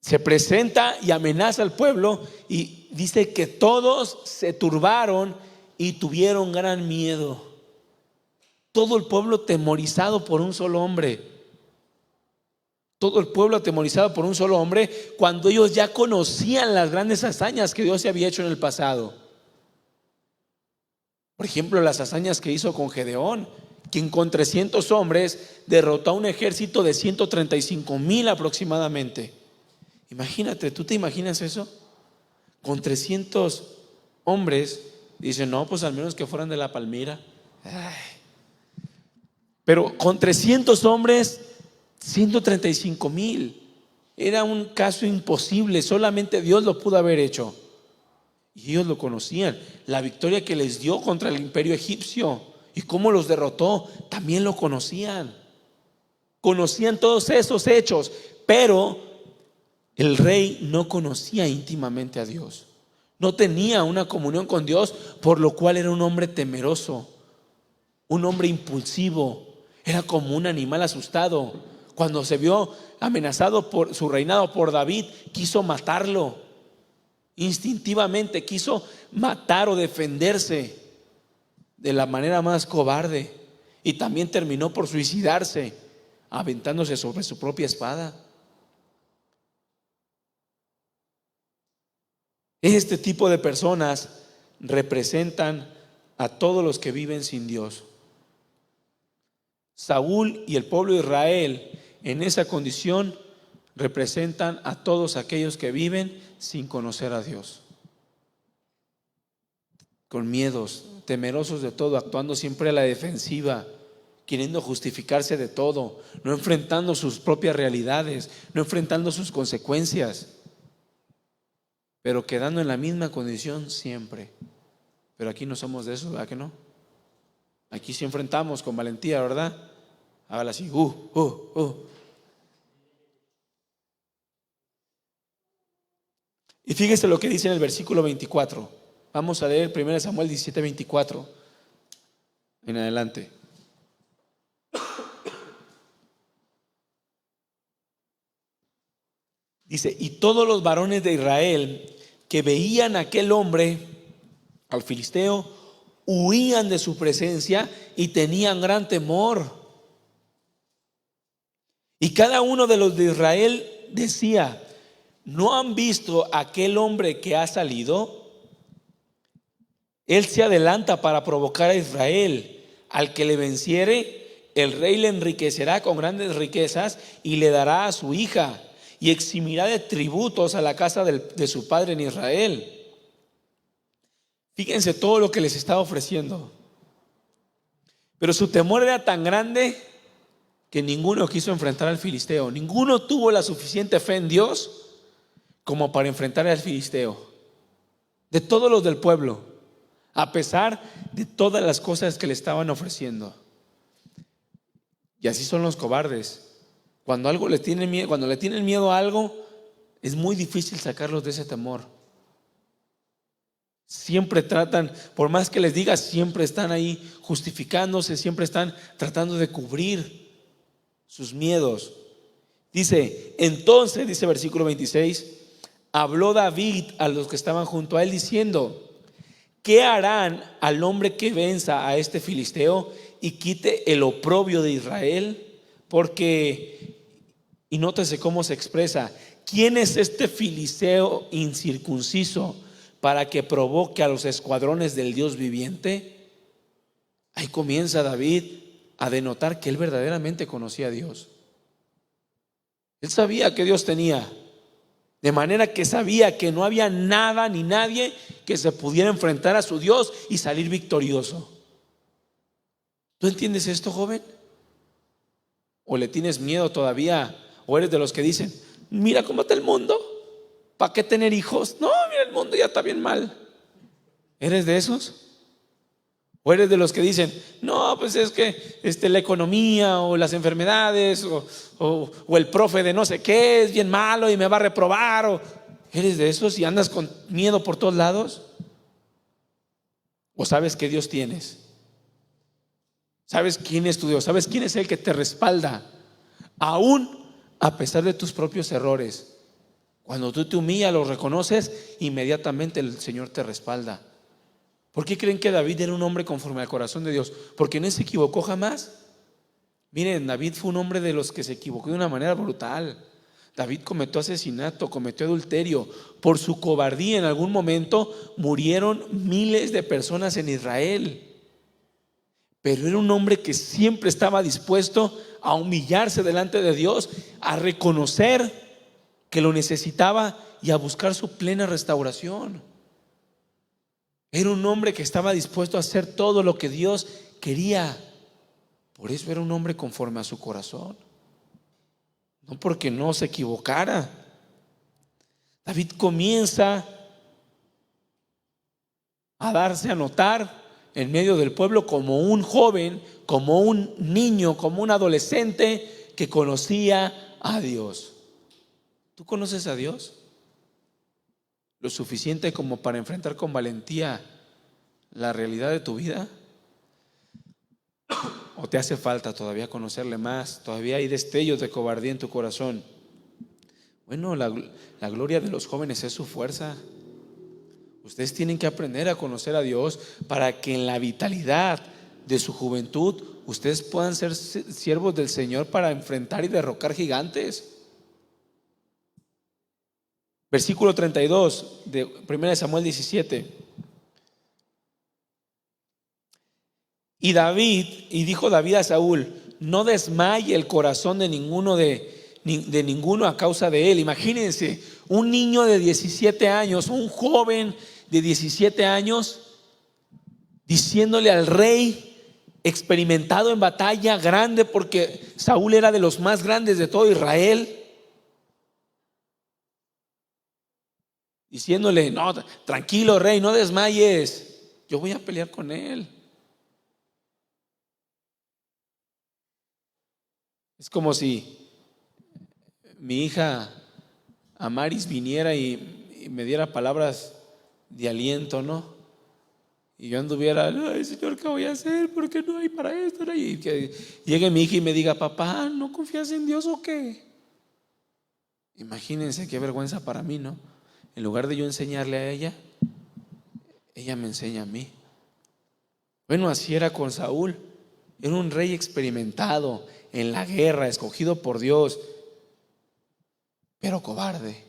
Se presenta y amenaza al pueblo y dice que todos se turbaron y tuvieron gran miedo. Todo el pueblo temorizado por un solo hombre. Todo el pueblo atemorizado por un solo hombre, cuando ellos ya conocían las grandes hazañas que Dios se había hecho en el pasado. Por ejemplo, las hazañas que hizo con Gedeón, quien con 300 hombres derrotó a un ejército de 135,000 aproximadamente. Imagínate, ¿tú te imaginas eso? Con 300 hombres, dicen: no, pues al menos que fueran de la Palmira. Ay. Pero con 300 hombres, 135,000. Era un caso imposible, solamente Dios lo pudo haber hecho. Y ellos lo conocían. La victoria que les dio contra el imperio egipcio y cómo los derrotó, también lo conocían. Conocían todos esos hechos, pero el rey no conocía íntimamente a Dios, no tenía una comunión con Dios, por lo cual era un hombre temeroso, un hombre impulsivo, era como un animal asustado. Cuando se vio amenazado por su reinado por David, quiso matarlo, instintivamente quiso matar o defenderse de la manera más cobarde, y también terminó por suicidarse, aventándose sobre su propia espada. Este tipo de personas representan a todos los que viven sin Dios. Saúl y el pueblo de Israel en esa condición representan a todos aquellos que viven sin conocer a Dios, con miedos, temerosos de todo, actuando siempre a la defensiva, queriendo justificarse de todo, no enfrentando sus propias realidades, no enfrentando sus consecuencias, pero quedando en la misma condición siempre. Pero aquí no somos de eso, ¿verdad que no? Aquí sí enfrentamos con valentía, ¿verdad? Hágala así, Y fíjese lo que dice en el versículo 24. Vamos a leer 1 Samuel 17, 24 en adelante. Dice: y todos los varones de Israel que veían a aquel hombre, al filisteo, huían de su presencia y tenían gran temor. Y cada uno de los de Israel decía: ¿no han visto aquel hombre que ha salido? Él se adelanta para provocar a Israel. Al que le venciere, el rey le enriquecerá con grandes riquezas y le dará a su hija, y eximirá de tributos a la casa de su padre en Israel. Fíjense todo lo que les estaba ofreciendo. Pero su temor era tan grande que ninguno quiso enfrentar al filisteo. Ninguno tuvo la suficiente fe en Dios como para enfrentar al filisteo. De todos los del pueblo, a pesar de todas las cosas que le estaban ofreciendo. Y así son los cobardes. Cuando le tienen miedo a algo, es muy difícil sacarlos de ese temor. Siempre tratan, por más que les digas, siempre están ahí justificándose, siempre están tratando de cubrir sus miedos. Dice, entonces, dice versículo 26, habló David a los que estaban junto a él diciendo: ¿qué harán al hombre que venza a este filisteo y quite el oprobio de Israel? Porque, y nótese cómo se expresa: ¿quién es este filisteo incircunciso para que provoque a los escuadrones del Dios viviente? Ahí comienza David a denotar que él verdaderamente conocía a Dios. Él sabía que Dios tenía, de manera que sabía que no había nada ni nadie que se pudiera enfrentar a su Dios y salir victorioso. ¿Tú entiendes esto, joven? ¿O le tienes miedo todavía? ¿O eres de los que dicen: mira cómo está el mundo, ¿para qué tener hijos? No, mira, el mundo ya está bien mal. ¿Eres de esos? ¿O eres de los que dicen: no, pues es que la economía o las enfermedades o el profe de no sé qué es bien malo y me va a reprobar? ¿Eres de esos y andas con miedo por todos lados? ¿O sabes que Dios tienes? ¿Sabes quién es tu Dios? ¿Sabes quién es el que te respalda aún a pesar de tus propios errores? Cuando tú te humillas, lo reconoces, inmediatamente el Señor te respalda. ¿Por qué creen que David era un hombre conforme al corazón de Dios? Porque no se equivocó jamás. Miren, David fue un hombre de los que se equivocó de una manera brutal. David cometió asesinato, cometió adulterio. Por su cobardía en algún momento murieron miles de personas en Israel. Pero era un hombre que siempre estaba dispuesto a humillarse delante de Dios, a reconocer que lo necesitaba y a buscar su plena restauración. Era un hombre que estaba dispuesto a hacer todo lo que Dios quería. Por eso era un hombre conforme a su corazón, no porque no se equivocara. David comienza a darse a notar en medio del pueblo como un joven, como un niño, como un adolescente que conocía a Dios. ¿Tú conoces a Dios? Lo suficiente como para enfrentar con valentía la realidad de tu vida. ¿O te hace falta todavía conocerle más? Todavía hay destellos de cobardía en tu corazón. Bueno, la gloria de los jóvenes es su fuerza. Ustedes tienen que aprender a conocer a Dios para que en la vitalidad de su juventud ustedes puedan ser siervos del Señor para enfrentar y derrocar gigantes. Versículo 32 de 1 Samuel 17. Y dijo David a Saúl: no desmaye el corazón de ninguno de ninguno a causa de él. Imagínense, un niño de 17 años, un joven de 17 años, diciéndole al rey experimentado en batalla, grande, porque Saúl era de los más grandes de todo Israel, diciéndole: no, tranquilo rey, no desmayes, yo voy a pelear con él. Es como si mi hija Amaris viniera y me diera palabras de aliento, ¿no? Y yo anduviera: ay Señor, ¿qué voy a hacer? Porque no hay para esto, ¿no? Y que llegue mi hija y me diga: papá, ¿no confías en Dios o qué? Imagínense qué vergüenza para mí, ¿no? En lugar de yo enseñarle a ella, ella me enseña a mí. Bueno, así era con Saúl. Era un rey experimentado en la guerra, escogido por Dios, pero cobarde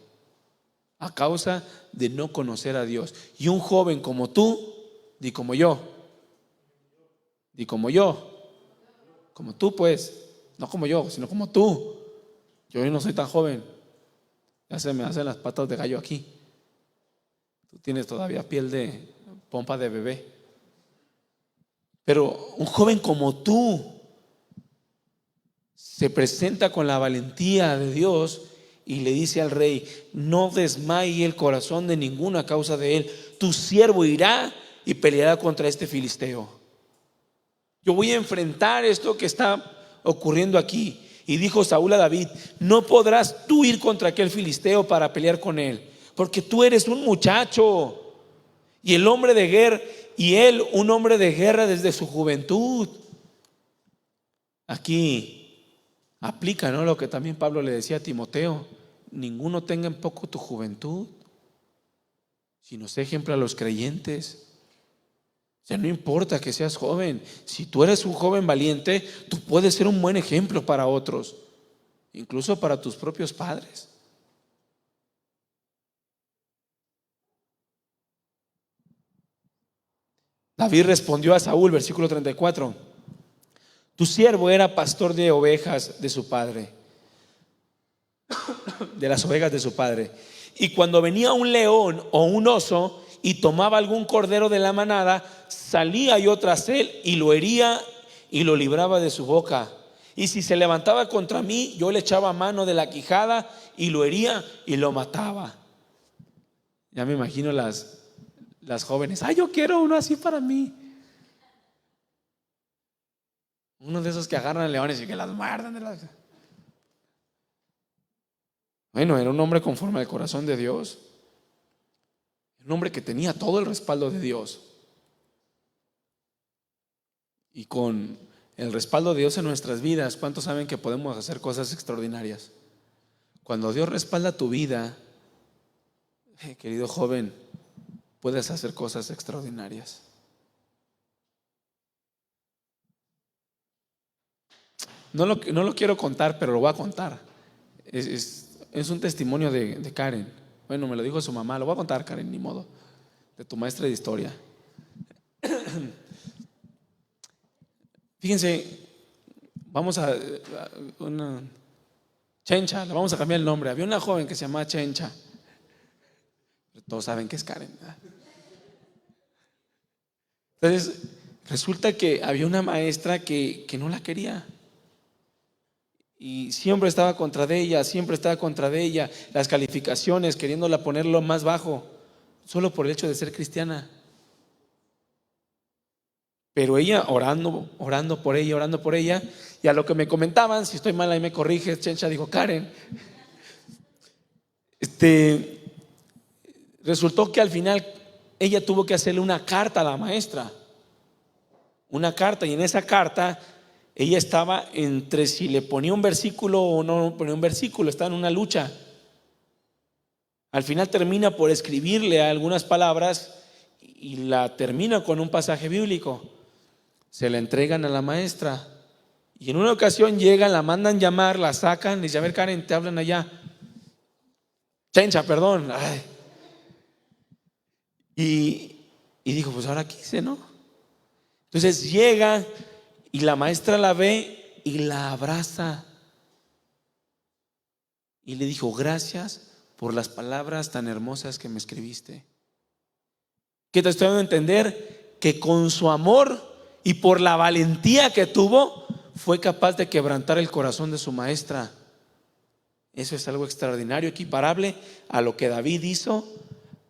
a causa de no conocer a Dios. Y un joven como tú, di como yo, di como yo, como tú pues, no como yo, sino como tú. Yo no soy tan joven, ya se me hacen las patas de gallo aquí. Tú tienes todavía piel de pompa de bebé. Pero un joven como tú se presenta con la valentía de Dios y le dice al rey: no desmaye el corazón de ninguno a causa de él. Tu siervo irá y peleará contra este filisteo. Yo voy a enfrentar esto que está ocurriendo aquí. Y dijo Saúl a David: no podrás tú ir contra aquel filisteo para pelear con él, porque tú eres un muchacho y el hombre de guerra, y él un hombre de guerra desde su juventud. Aquí aplica, ¿no?, lo que también Pablo le decía a Timoteo: ninguno tenga en poco tu juventud, sino sé ejemplo a los creyentes. O sea, no importa que seas joven, si tú eres un joven valiente, tú puedes ser un buen ejemplo para otros, incluso para tus propios padres. David respondió a Saúl, versículo 34: tu siervo era pastor de ovejas de su padre, de las ovejas de su padre. Y cuando venía un león o un oso y tomaba algún cordero de la manada, salía yo tras él y lo hería y lo libraba de su boca. Y si se levantaba contra mí, yo le echaba mano de la quijada y lo hería y lo mataba. Ya me imagino las jóvenes: ay, yo quiero uno así para mí. Uno de esos que agarran leones y que las muerden de las... Bueno, era un hombre conforme al corazón de Dios, un hombre que tenía todo el respaldo de Dios. Y con el respaldo de Dios en nuestras vidas, ¿cuántos saben que podemos hacer cosas extraordinarias? Cuando Dios respalda tu vida, querido joven, puedes hacer cosas extraordinarias. No lo quiero contar, pero lo voy a contar. Es un testimonio de Karen. Bueno, me lo dijo su mamá. Lo voy a contar, Karen, ni modo. De tu maestra de historia. Fíjense, vamos a una Chencha, le vamos a cambiar el nombre. Había una joven que se llamaba Chencha. Todos saben que es Karen, ¿verdad? Entonces, resulta que había una maestra que no la quería. Y siempre estaba contra de ella, siempre estaba contra de ella. Las calificaciones, queriéndola ponerlo más bajo, solo por el hecho de ser cristiana. Pero ella orando por ella. Y a lo que me comentaban, si estoy mal ahí me corrige, Chencha dijo: Karen, resultó que al final ella tuvo que hacerle una carta a la maestra. Una carta, y en esa carta ella estaba entre si le ponía un versículo o no ponía un versículo, estaba en una lucha. Al final termina por escribirle algunas palabras y la termina con un pasaje bíblico. Se la entregan a la maestra y en una ocasión llegan, la mandan llamar, la sacan, le dicen: a ver, Karen, te hablan allá. Chencha, perdón. Ay. Y dijo: pues ahora quise, ¿no? Entonces llega y la maestra la ve y la abraza y le dijo: gracias por las palabras tan hermosas que me escribiste. ¿Qué te estoy dando a entender? Que con su amor y por la valentía que tuvo, fue capaz de quebrantar el corazón de su maestra. Eso es algo extraordinario, equiparable a lo que David hizo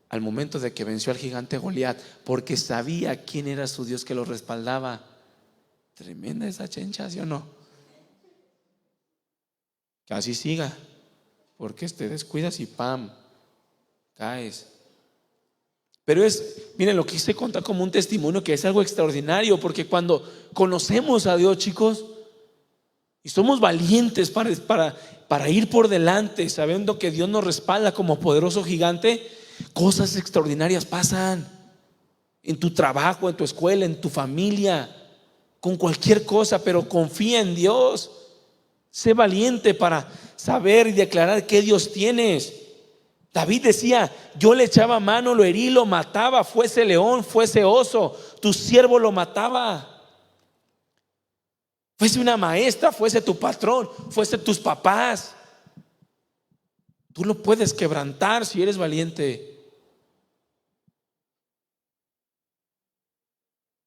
al momento de que venció al gigante Goliat, porque sabía quién era su Dios que lo respaldaba. Tremenda esa chencha, ¿sí o no? Que así siga, porque te descuidas y ¡pam!, caes. Pero miren, lo que quise contar como un testimonio, que es algo extraordinario, porque cuando conocemos a Dios, chicos, y somos valientes para ir por delante, sabiendo que Dios nos respalda como poderoso gigante, cosas extraordinarias pasan en tu trabajo, en tu escuela, en tu familia, con cualquier cosa. Pero confía en Dios, sé valiente para saber y declarar qué Dios tienes. David decía: yo le echaba mano, lo herí, lo mataba, fuese león, fuese oso, tu siervo lo mataba. Fuese una maestra, fuese tu patrón, fuese tus papás, tú lo puedes quebrantar si eres valiente.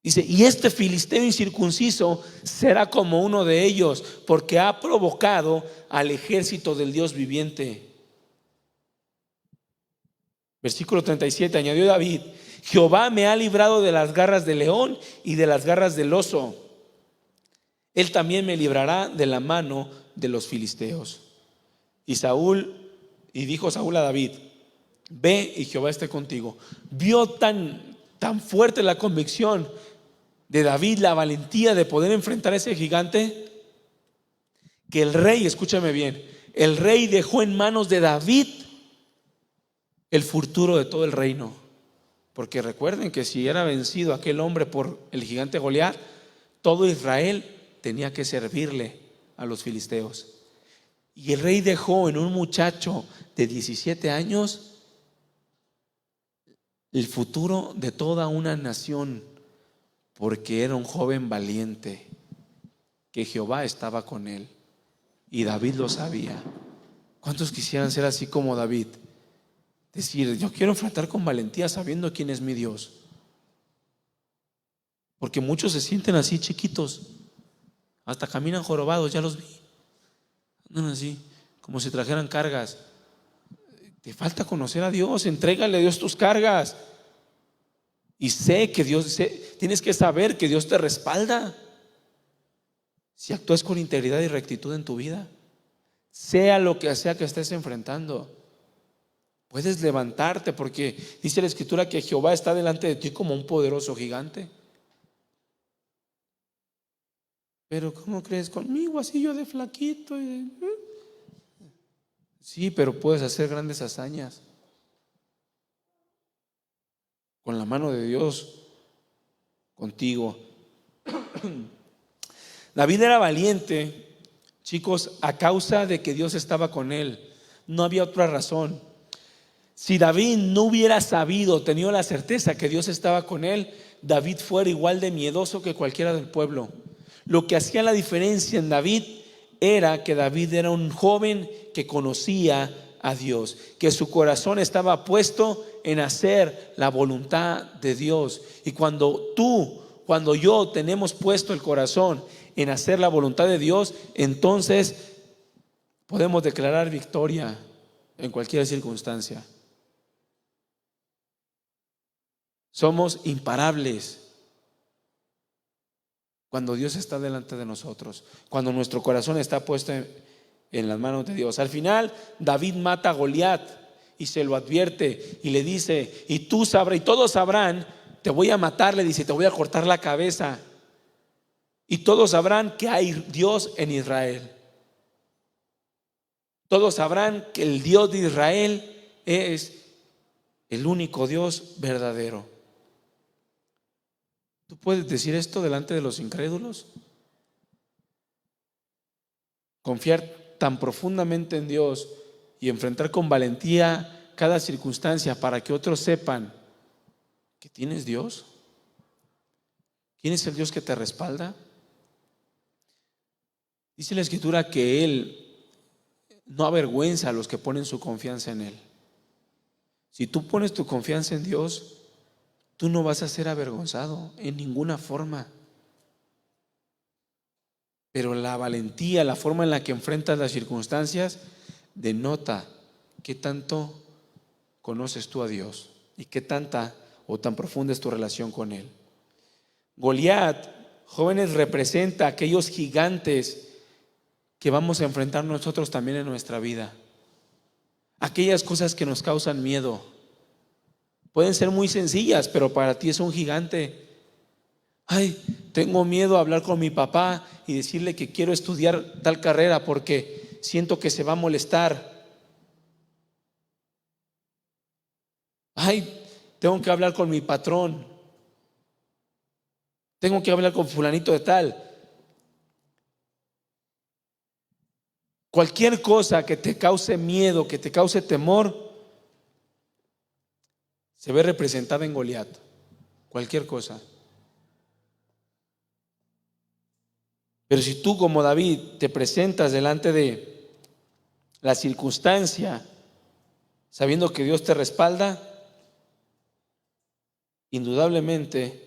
Dice: y este filisteo incircunciso será como uno de ellos, porque ha provocado al ejército del Dios viviente. Versículo 37, añadió David: Jehová me ha librado de las garras del león y de las garras del oso. Él también me librará de la mano de los filisteos. Y dijo Saúl a David: ve y Jehová esté contigo. Vio tan fuerte la convicción de David, la valentía de poder enfrentar a ese gigante, que el rey, escúchame bien, el rey dejó en manos de David el futuro de todo el reino. Porque recuerden que si era vencido aquel hombre por el gigante Goliat, todo Israel tenía que servirle a los filisteos. Y el rey dejó en un muchacho de 17 años el futuro de toda una nación, porque era un joven valiente, que Jehová estaba con él, y David lo sabía. ¿Cuántos quisieran ser así como David? Decir: yo quiero enfrentar con valentía sabiendo quién es mi Dios. Porque muchos se sienten así chiquitos, hasta caminan jorobados, ya los vi, andan así como si trajeran cargas. Te falta conocer a Dios, entrégale a Dios tus cargas. Y tienes que saber que Dios te respalda si actúas con integridad y rectitud en tu vida, sea lo que sea que estés enfrentando. Puedes levantarte, porque dice la Escritura que Jehová está delante de ti como un poderoso gigante. Pero ¿cómo crees conmigo así yo de flaquito? Sí, pero puedes hacer grandes hazañas con la mano de Dios contigo. David era valiente, chicos, a causa de que Dios estaba con él. No había otra razón. Si David no hubiera sabido, tenido la certeza que Dios estaba con él, David fuera igual de miedoso que cualquiera del pueblo. Lo que hacía la diferencia en David era que David era un joven que conocía a Dios, que su corazón estaba puesto en hacer la voluntad de Dios. Y cuando yo tenemos puesto el corazón en hacer la voluntad de Dios, entonces podemos declarar victoria en cualquier circunstancia. Somos imparables cuando Dios está delante de nosotros, cuando nuestro corazón está puesto en las manos de Dios. Al final, David mata a Goliat y se lo advierte y le dice: y tú sabrás, y todos sabrán, te voy a matar, le dice, te voy a cortar la cabeza, y todos sabrán que hay Dios en Israel. Todos sabrán que el Dios de Israel es el único Dios verdadero. ¿Tú puedes decir esto delante de los incrédulos? Confiar tan profundamente en Dios y enfrentar con valentía cada circunstancia para que otros sepan que tienes Dios. ¿Quién es el Dios que te respalda? Dice la Escritura que Él no avergüenza a los que ponen su confianza en Él. Si tú pones tu confianza en Dios, tú no vas a ser avergonzado en ninguna forma. Pero la valentía, la forma en la que enfrentas las circunstancias, denota qué tanto conoces tú a Dios y qué tanta o tan profunda es tu relación con Él. Goliat, jóvenes, representa a aquellos gigantes que vamos a enfrentar nosotros también en nuestra vida. Aquellas cosas que nos causan miedo. Pueden ser muy sencillas, pero para ti es un gigante. Ay, tengo miedo a hablar con mi papá y decirle que quiero estudiar tal carrera porque siento que se va a molestar. Ay, tengo que hablar con mi patrón. Tengo que hablar con fulanito de tal. Cualquier cosa que te cause miedo, que te cause temor, se ve representada en Goliat. Cualquier cosa. Pero si tú, como David, te presentas delante de la circunstancia, sabiendo que Dios te respalda, indudablemente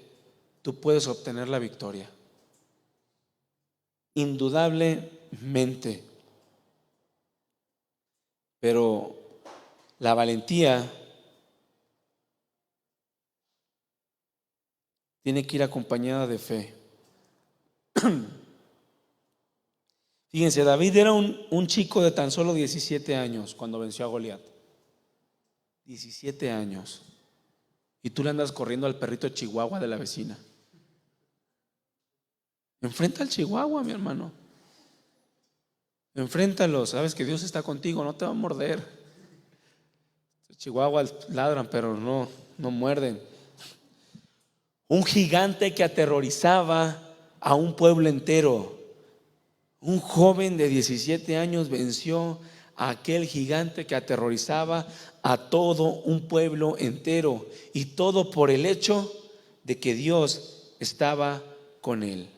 tú puedes obtener la victoria. Indudablemente. Pero la valentía tiene que ir acompañada de fe. Fíjense, David era un chico de tan solo 17 años cuando venció a Goliat. 17 años. Y tú le andas corriendo al perrito chihuahua de la vecina. Enfrenta al chihuahua, mi hermano. Enfréntalo, sabes que Dios está contigo, no te va a morder. Los chihuahuas ladran, pero no muerden. Un gigante que aterrorizaba a un pueblo entero. Un joven de 17 años venció a aquel gigante que aterrorizaba a todo un pueblo entero. Y todo por el hecho de que Dios estaba con él.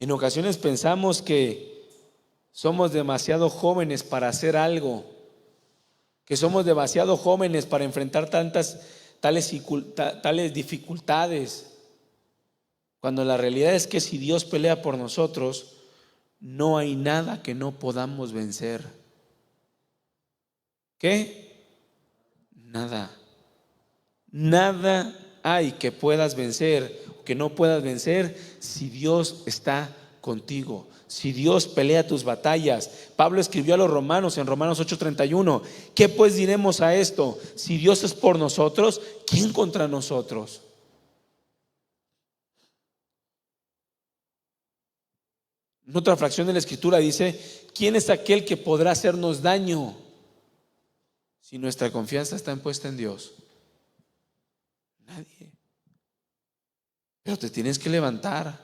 En ocasiones pensamos que somos demasiado jóvenes para hacer algo, que somos demasiado jóvenes para enfrentar tales dificultades, cuando la realidad es que si Dios pelea por nosotros, no hay nada que no podamos vencer. ¿Qué? Nada. Nada hay que puedas vencer, que no puedas vencer si Dios está contigo, si Dios pelea tus batallas. Pablo escribió a los romanos en Romanos 8:31, ¿qué pues diremos a esto? Si Dios es por nosotros, ¿quién contra nosotros? En otra fracción de la escritura dice, ¿quién es aquel que podrá hacernos daño si nuestra confianza está puesta en Dios? Nadie. Pero te tienes que levantar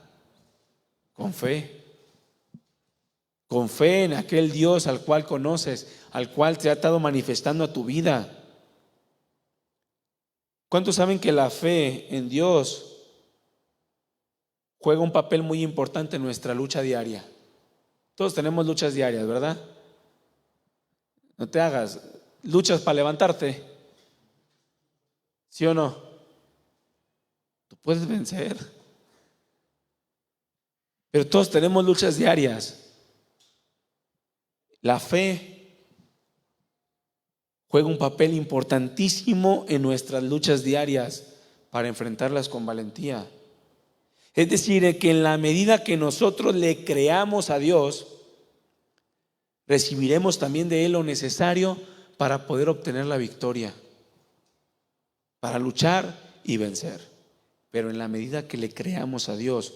con fe en aquel Dios al cual conoces, al cual te ha estado manifestando a tu vida. ¿Cuántos saben que la fe en Dios juega un papel muy importante en nuestra lucha diaria? Todos tenemos luchas diarias, ¿verdad? No te hagas luchas para levantarte, ¿sí o no? Tú puedes vencer, pero todos tenemos luchas diarias. La fe juega un papel importantísimo en nuestras luchas diarias para enfrentarlas con valentía. Es decir, que en la medida que nosotros le creamos a Dios, recibiremos también de Él lo necesario para poder obtener la victoria, para luchar y vencer. Pero en la medida que le creamos a Dios.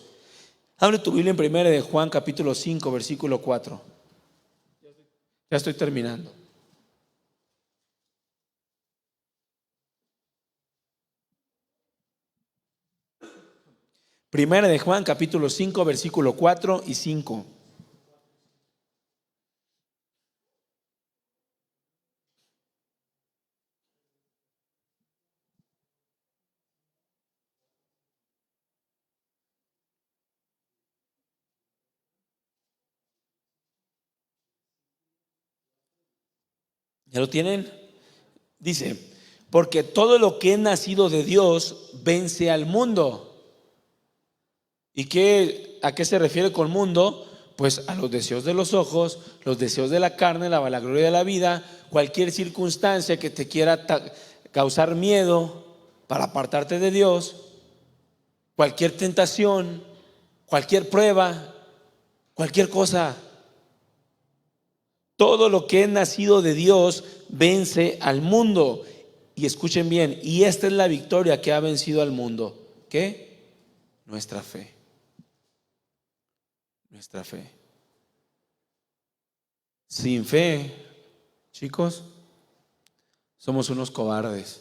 Abre tu Biblia en 1 de Juan capítulo 5 versículo 4. Ya estoy terminando. Primera de Juan capítulo 5 versículo 4 y 5. ¿Ya lo tienen? Dice, porque todo lo que es nacido de Dios vence al mundo. ¿Y a qué se refiere con mundo? Pues a los deseos de los ojos, los deseos de la carne, la vanagloria de la vida, cualquier circunstancia que te quiera causar miedo para apartarte de Dios, cualquier tentación, cualquier prueba, cualquier cosa. Todo lo que es nacido de Dios vence al mundo. Y escuchen bien, y esta es la victoria que ha vencido al mundo. ¿Qué? Nuestra fe. Nuestra fe. Sin fe, chicos, somos unos cobardes.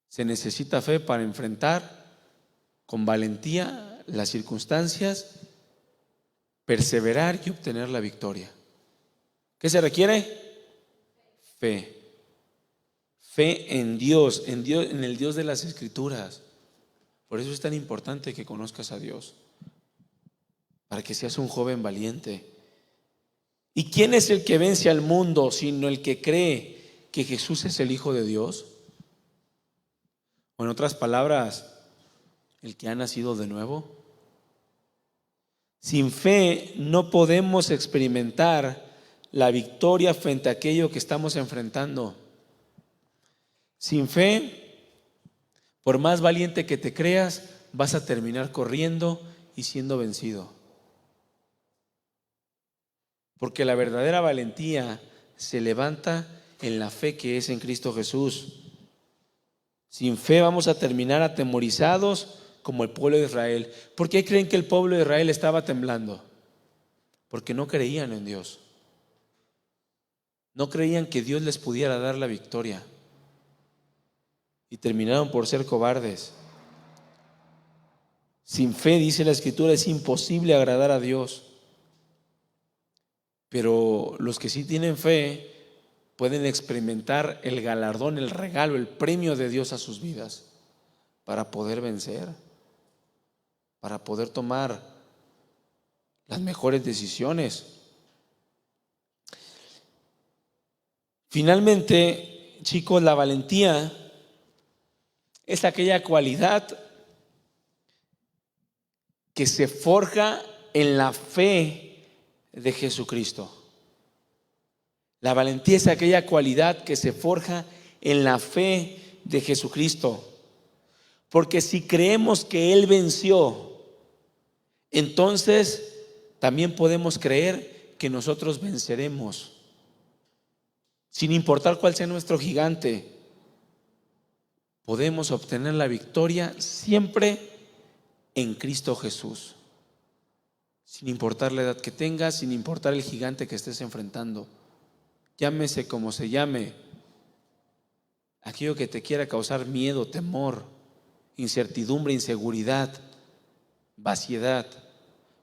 Se necesita fe para enfrentar con valentía las circunstancias, perseverar y obtener la victoria. ¿Qué se requiere? Fe. Fe en Dios, en el Dios de las Escrituras. Por eso es tan importante que conozcas a Dios, para que seas un joven valiente. ¿Y quién es el que vence al mundo sino el que cree que Jesús es el Hijo de Dios? O en otras palabras, el que ha nacido de nuevo. Sin fe no podemos experimentar la victoria frente a aquello que estamos enfrentando. Sin fe, por más valiente que te creas, vas a terminar corriendo y siendo vencido. Porque la verdadera valentía se levanta en la fe que es en Cristo Jesús. Sin fe vamos a terminar atemorizados como el pueblo de Israel. ¿Por qué creen que el pueblo de Israel estaba temblando? Porque no creían en Dios. No creían que Dios les pudiera dar la victoria. Y terminaron por ser cobardes. Sin fe, dice la Escritura, es imposible agradar a Dios. Pero los que sí tienen fe pueden experimentar el galardón, el regalo, el premio de Dios a sus vidas para poder vencer, para poder tomar las mejores decisiones. Finalmente, chicos, la valentía es aquella cualidad que se forja en la fe de Jesucristo. La valentía es aquella cualidad que se forja en la fe de Jesucristo. Porque si creemos que Él venció, entonces también podemos creer que nosotros venceremos. Sin importar cuál sea nuestro gigante, podemos obtener la victoria siempre en Cristo Jesús. Sin importar la edad que tengas, sin importar el gigante que estés enfrentando. Llámese como se llame, aquello que te quiera causar miedo, temor, incertidumbre, inseguridad, vaciedad,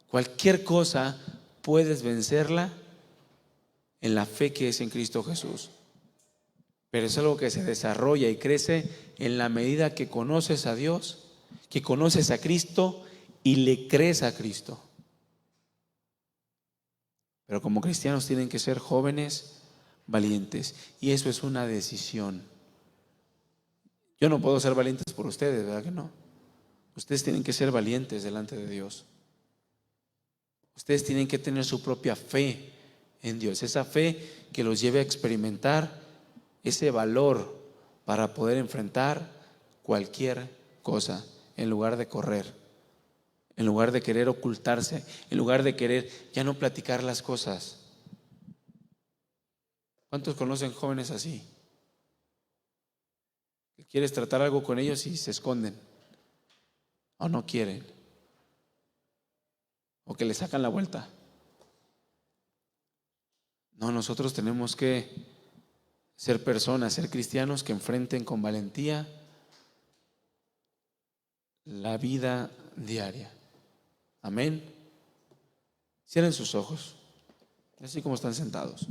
cualquier cosa puedes vencerla en la fe que es en Cristo Jesús. Pero es algo que se desarrolla y crece en la medida que conoces a Dios, que conoces a Cristo y le crees a Cristo. Pero como cristianos tienen que ser jóvenes valientes, y eso es una decisión. Yo no puedo ser valientes por ustedes, ¿verdad que no? Ustedes tienen que ser valientes delante de Dios. Ustedes tienen que tener su propia fe en Dios, esa fe que los lleve a experimentar ese valor para poder enfrentar cualquier cosa, en lugar de correr, en lugar de querer ocultarse, en lugar de querer ya no platicar las cosas. ¿Cuántos conocen jóvenes así? Que quieres tratar algo con ellos y se esconden, o no quieren, o que le sacan la vuelta. No, nosotros tenemos que ser personas, ser cristianos que enfrenten con valentía la vida diaria. Amén. Cierren sus ojos, así como están sentados.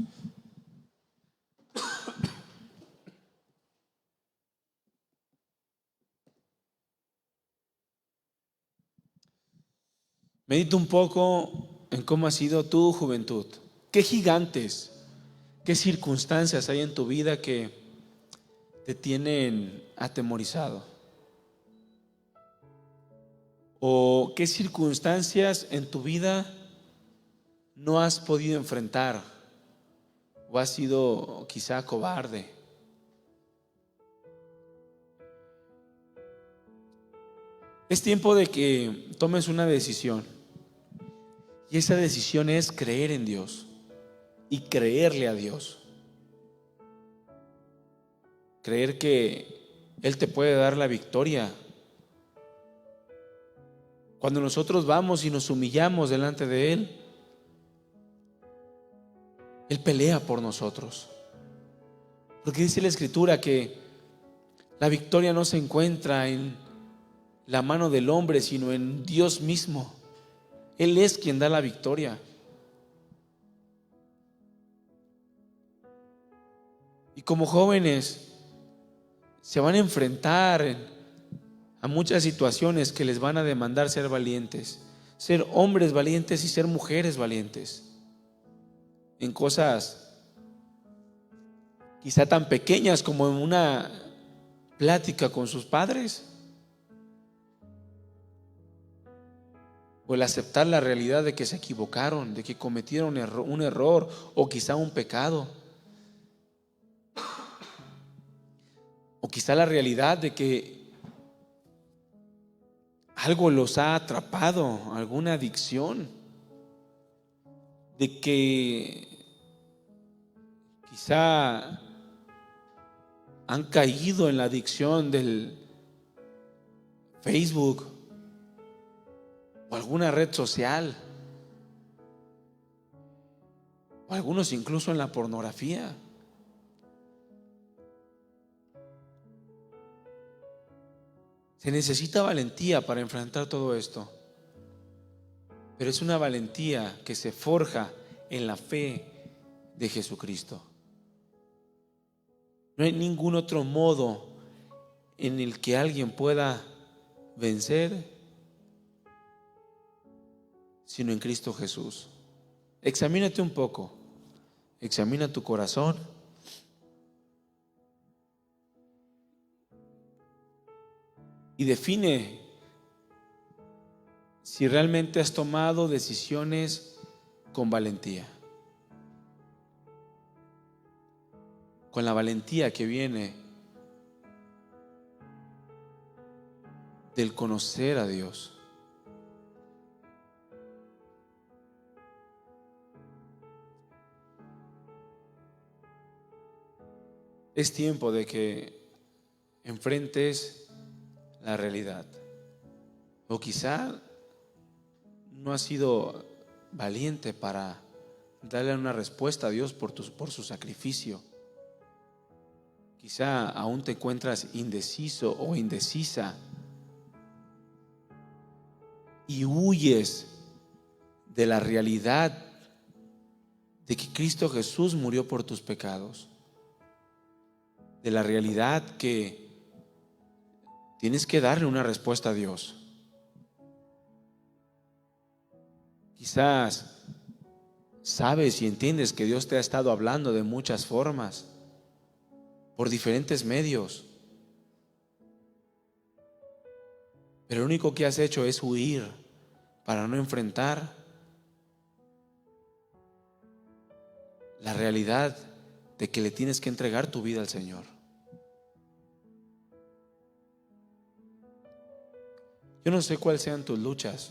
Medita un poco en cómo ha sido tu juventud. ¿Qué gigantes, ¿Qué circunstancias hay en tu vida que te tienen atemorizado? ¿O qué circunstancias en tu vida no has podido enfrentar? ¿O has sido quizá cobarde? Es tiempo de que tomes una decisión. Y esa decisión es creer en Dios y creerle a Dios. Creer que Él te puede dar la victoria. Cuando nosotros vamos y nos humillamos delante de Él, Él pelea por nosotros. Porque dice la Escritura que la victoria no se encuentra en la mano del hombre, sino en Dios mismo. Él es quien da la victoria. Y como jóvenes se van a enfrentar a muchas situaciones que les van a demandar ser valientes, ser hombres valientes y ser mujeres valientes en cosas quizá tan pequeñas como en una plática con sus padres, o el aceptar la realidad de que se equivocaron, de que cometieron un error o quizá un pecado, o quizá la realidad de que algo los ha atrapado, alguna adicción, de que quizá han caído en la adicción del Facebook o alguna red social, o algunos incluso en la pornografía. Se necesita valentía para enfrentar todo esto, pero es una valentía que se forja en la fe de Jesucristo. No hay ningún otro modo en el que alguien pueda vencer sino en Cristo Jesús. Examínate un poco, examina tu corazón y define si realmente has tomado decisiones con valentía, con la valentía que viene del conocer a Dios. Es tiempo de que enfrentes la realidad. O quizá no has sido valiente para darle una respuesta a Dios por su sacrificio. Quizá aún te encuentras indeciso o indecisa y huyes de la realidad de que Cristo Jesús murió por tus pecados, de la realidad que tienes que darle una respuesta a Dios. Quizás sabes y entiendes que Dios te ha estado hablando de muchas formas, por diferentes medios, pero lo único que has hecho es huir para no enfrentar la realidad de que le tienes que entregar tu vida al Señor. Yo no sé cuáles sean tus luchas,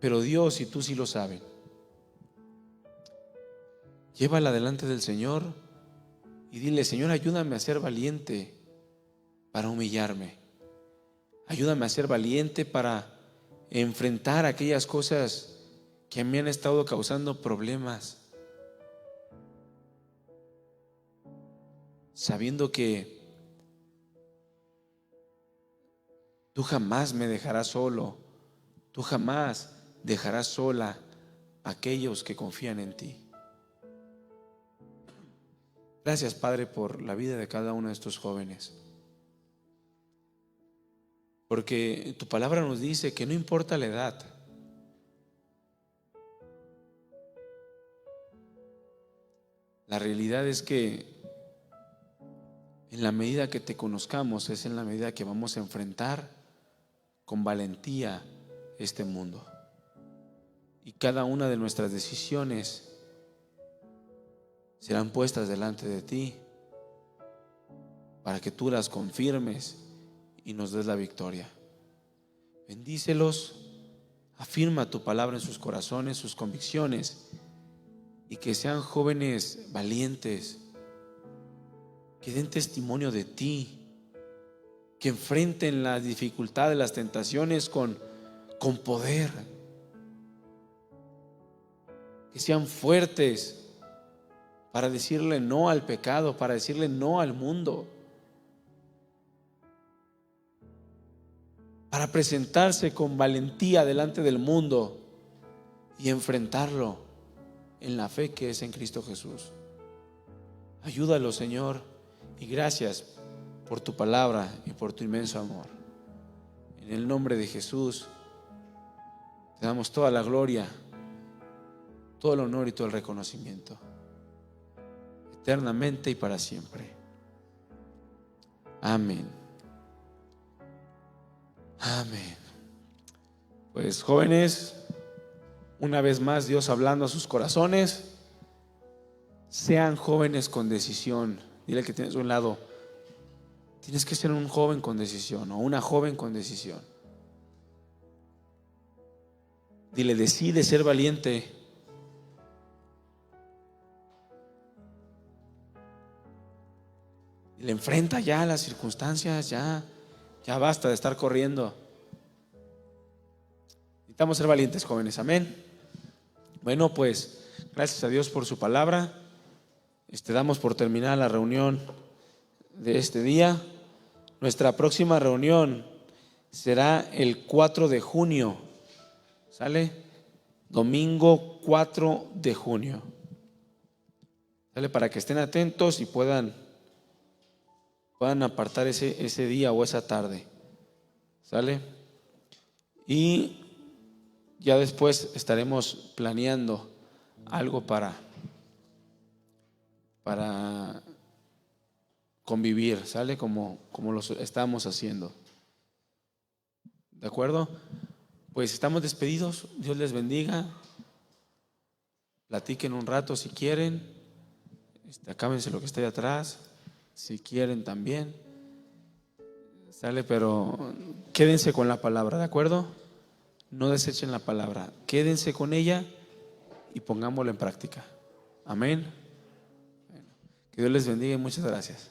pero Dios y tú sí lo saben. Llévala delante del Señor y dile: Señor, ayúdame a ser valiente para humillarme. Ayúdame a ser valiente para enfrentar aquellas cosas que me han estado causando problemas, sabiendo que tú jamás me dejarás solo, tú jamás dejarás sola a aquellos que confían en ti. Gracias, Padre, por la vida de cada uno de estos jóvenes, porque tu palabra nos dice que no importa la edad, La realidad es que en la medida que te conozcamos es en la medida que vamos a enfrentar con valentía este mundo. Y cada una de nuestras decisiones serán puestas delante de ti para que tú las confirmes y nos des la victoria. Bendícelos, afirma tu palabra en sus corazones, sus convicciones, y que sean jóvenes valientes, que den testimonio de ti, que enfrenten las dificultades, las tentaciones con poder, que sean fuertes para decirle no al pecado, para decirle no al mundo, para presentarse con valentía delante del mundo y enfrentarlo en la fe que es en Cristo Jesús. Ayúdalo, Señor, y gracias por tu palabra y por tu inmenso amor. En el nombre de Jesús te damos toda la gloria, todo el honor y todo el reconocimiento, eternamente y para siempre. Amén. Amén. Pues jóvenes, una vez más Dios hablando a sus corazones. Sean jóvenes con decisión. Dile al que tienes a un lado: tienes que ser un joven con decisión o una joven con decisión. Dile: decide ser valiente. Dile: enfrenta ya las circunstancias, ya basta de estar corriendo. Necesitamos ser valientes, jóvenes. Amén. Bueno, pues gracias a Dios por su palabra. Damos por terminada la reunión de este día. Nuestra próxima reunión será el 4 de junio. ¿Sale? Domingo 4 de junio. ¿Sale? Para que estén atentos y puedan apartar ese día o esa tarde. ¿Sale? Y ya después estaremos planeando algo para convivir, ¿sale? Como lo estamos haciendo. ¿De acuerdo? Pues estamos despedidos. Dios les bendiga. Platiquen un rato si quieren. Acábense lo que está ahí atrás, si quieren también. ¿Sale? Pero quédense con la palabra, ¿de acuerdo? No desechen la palabra. Quédense con ella y pongámosla en práctica. Amén. Que Dios les bendiga y muchas gracias.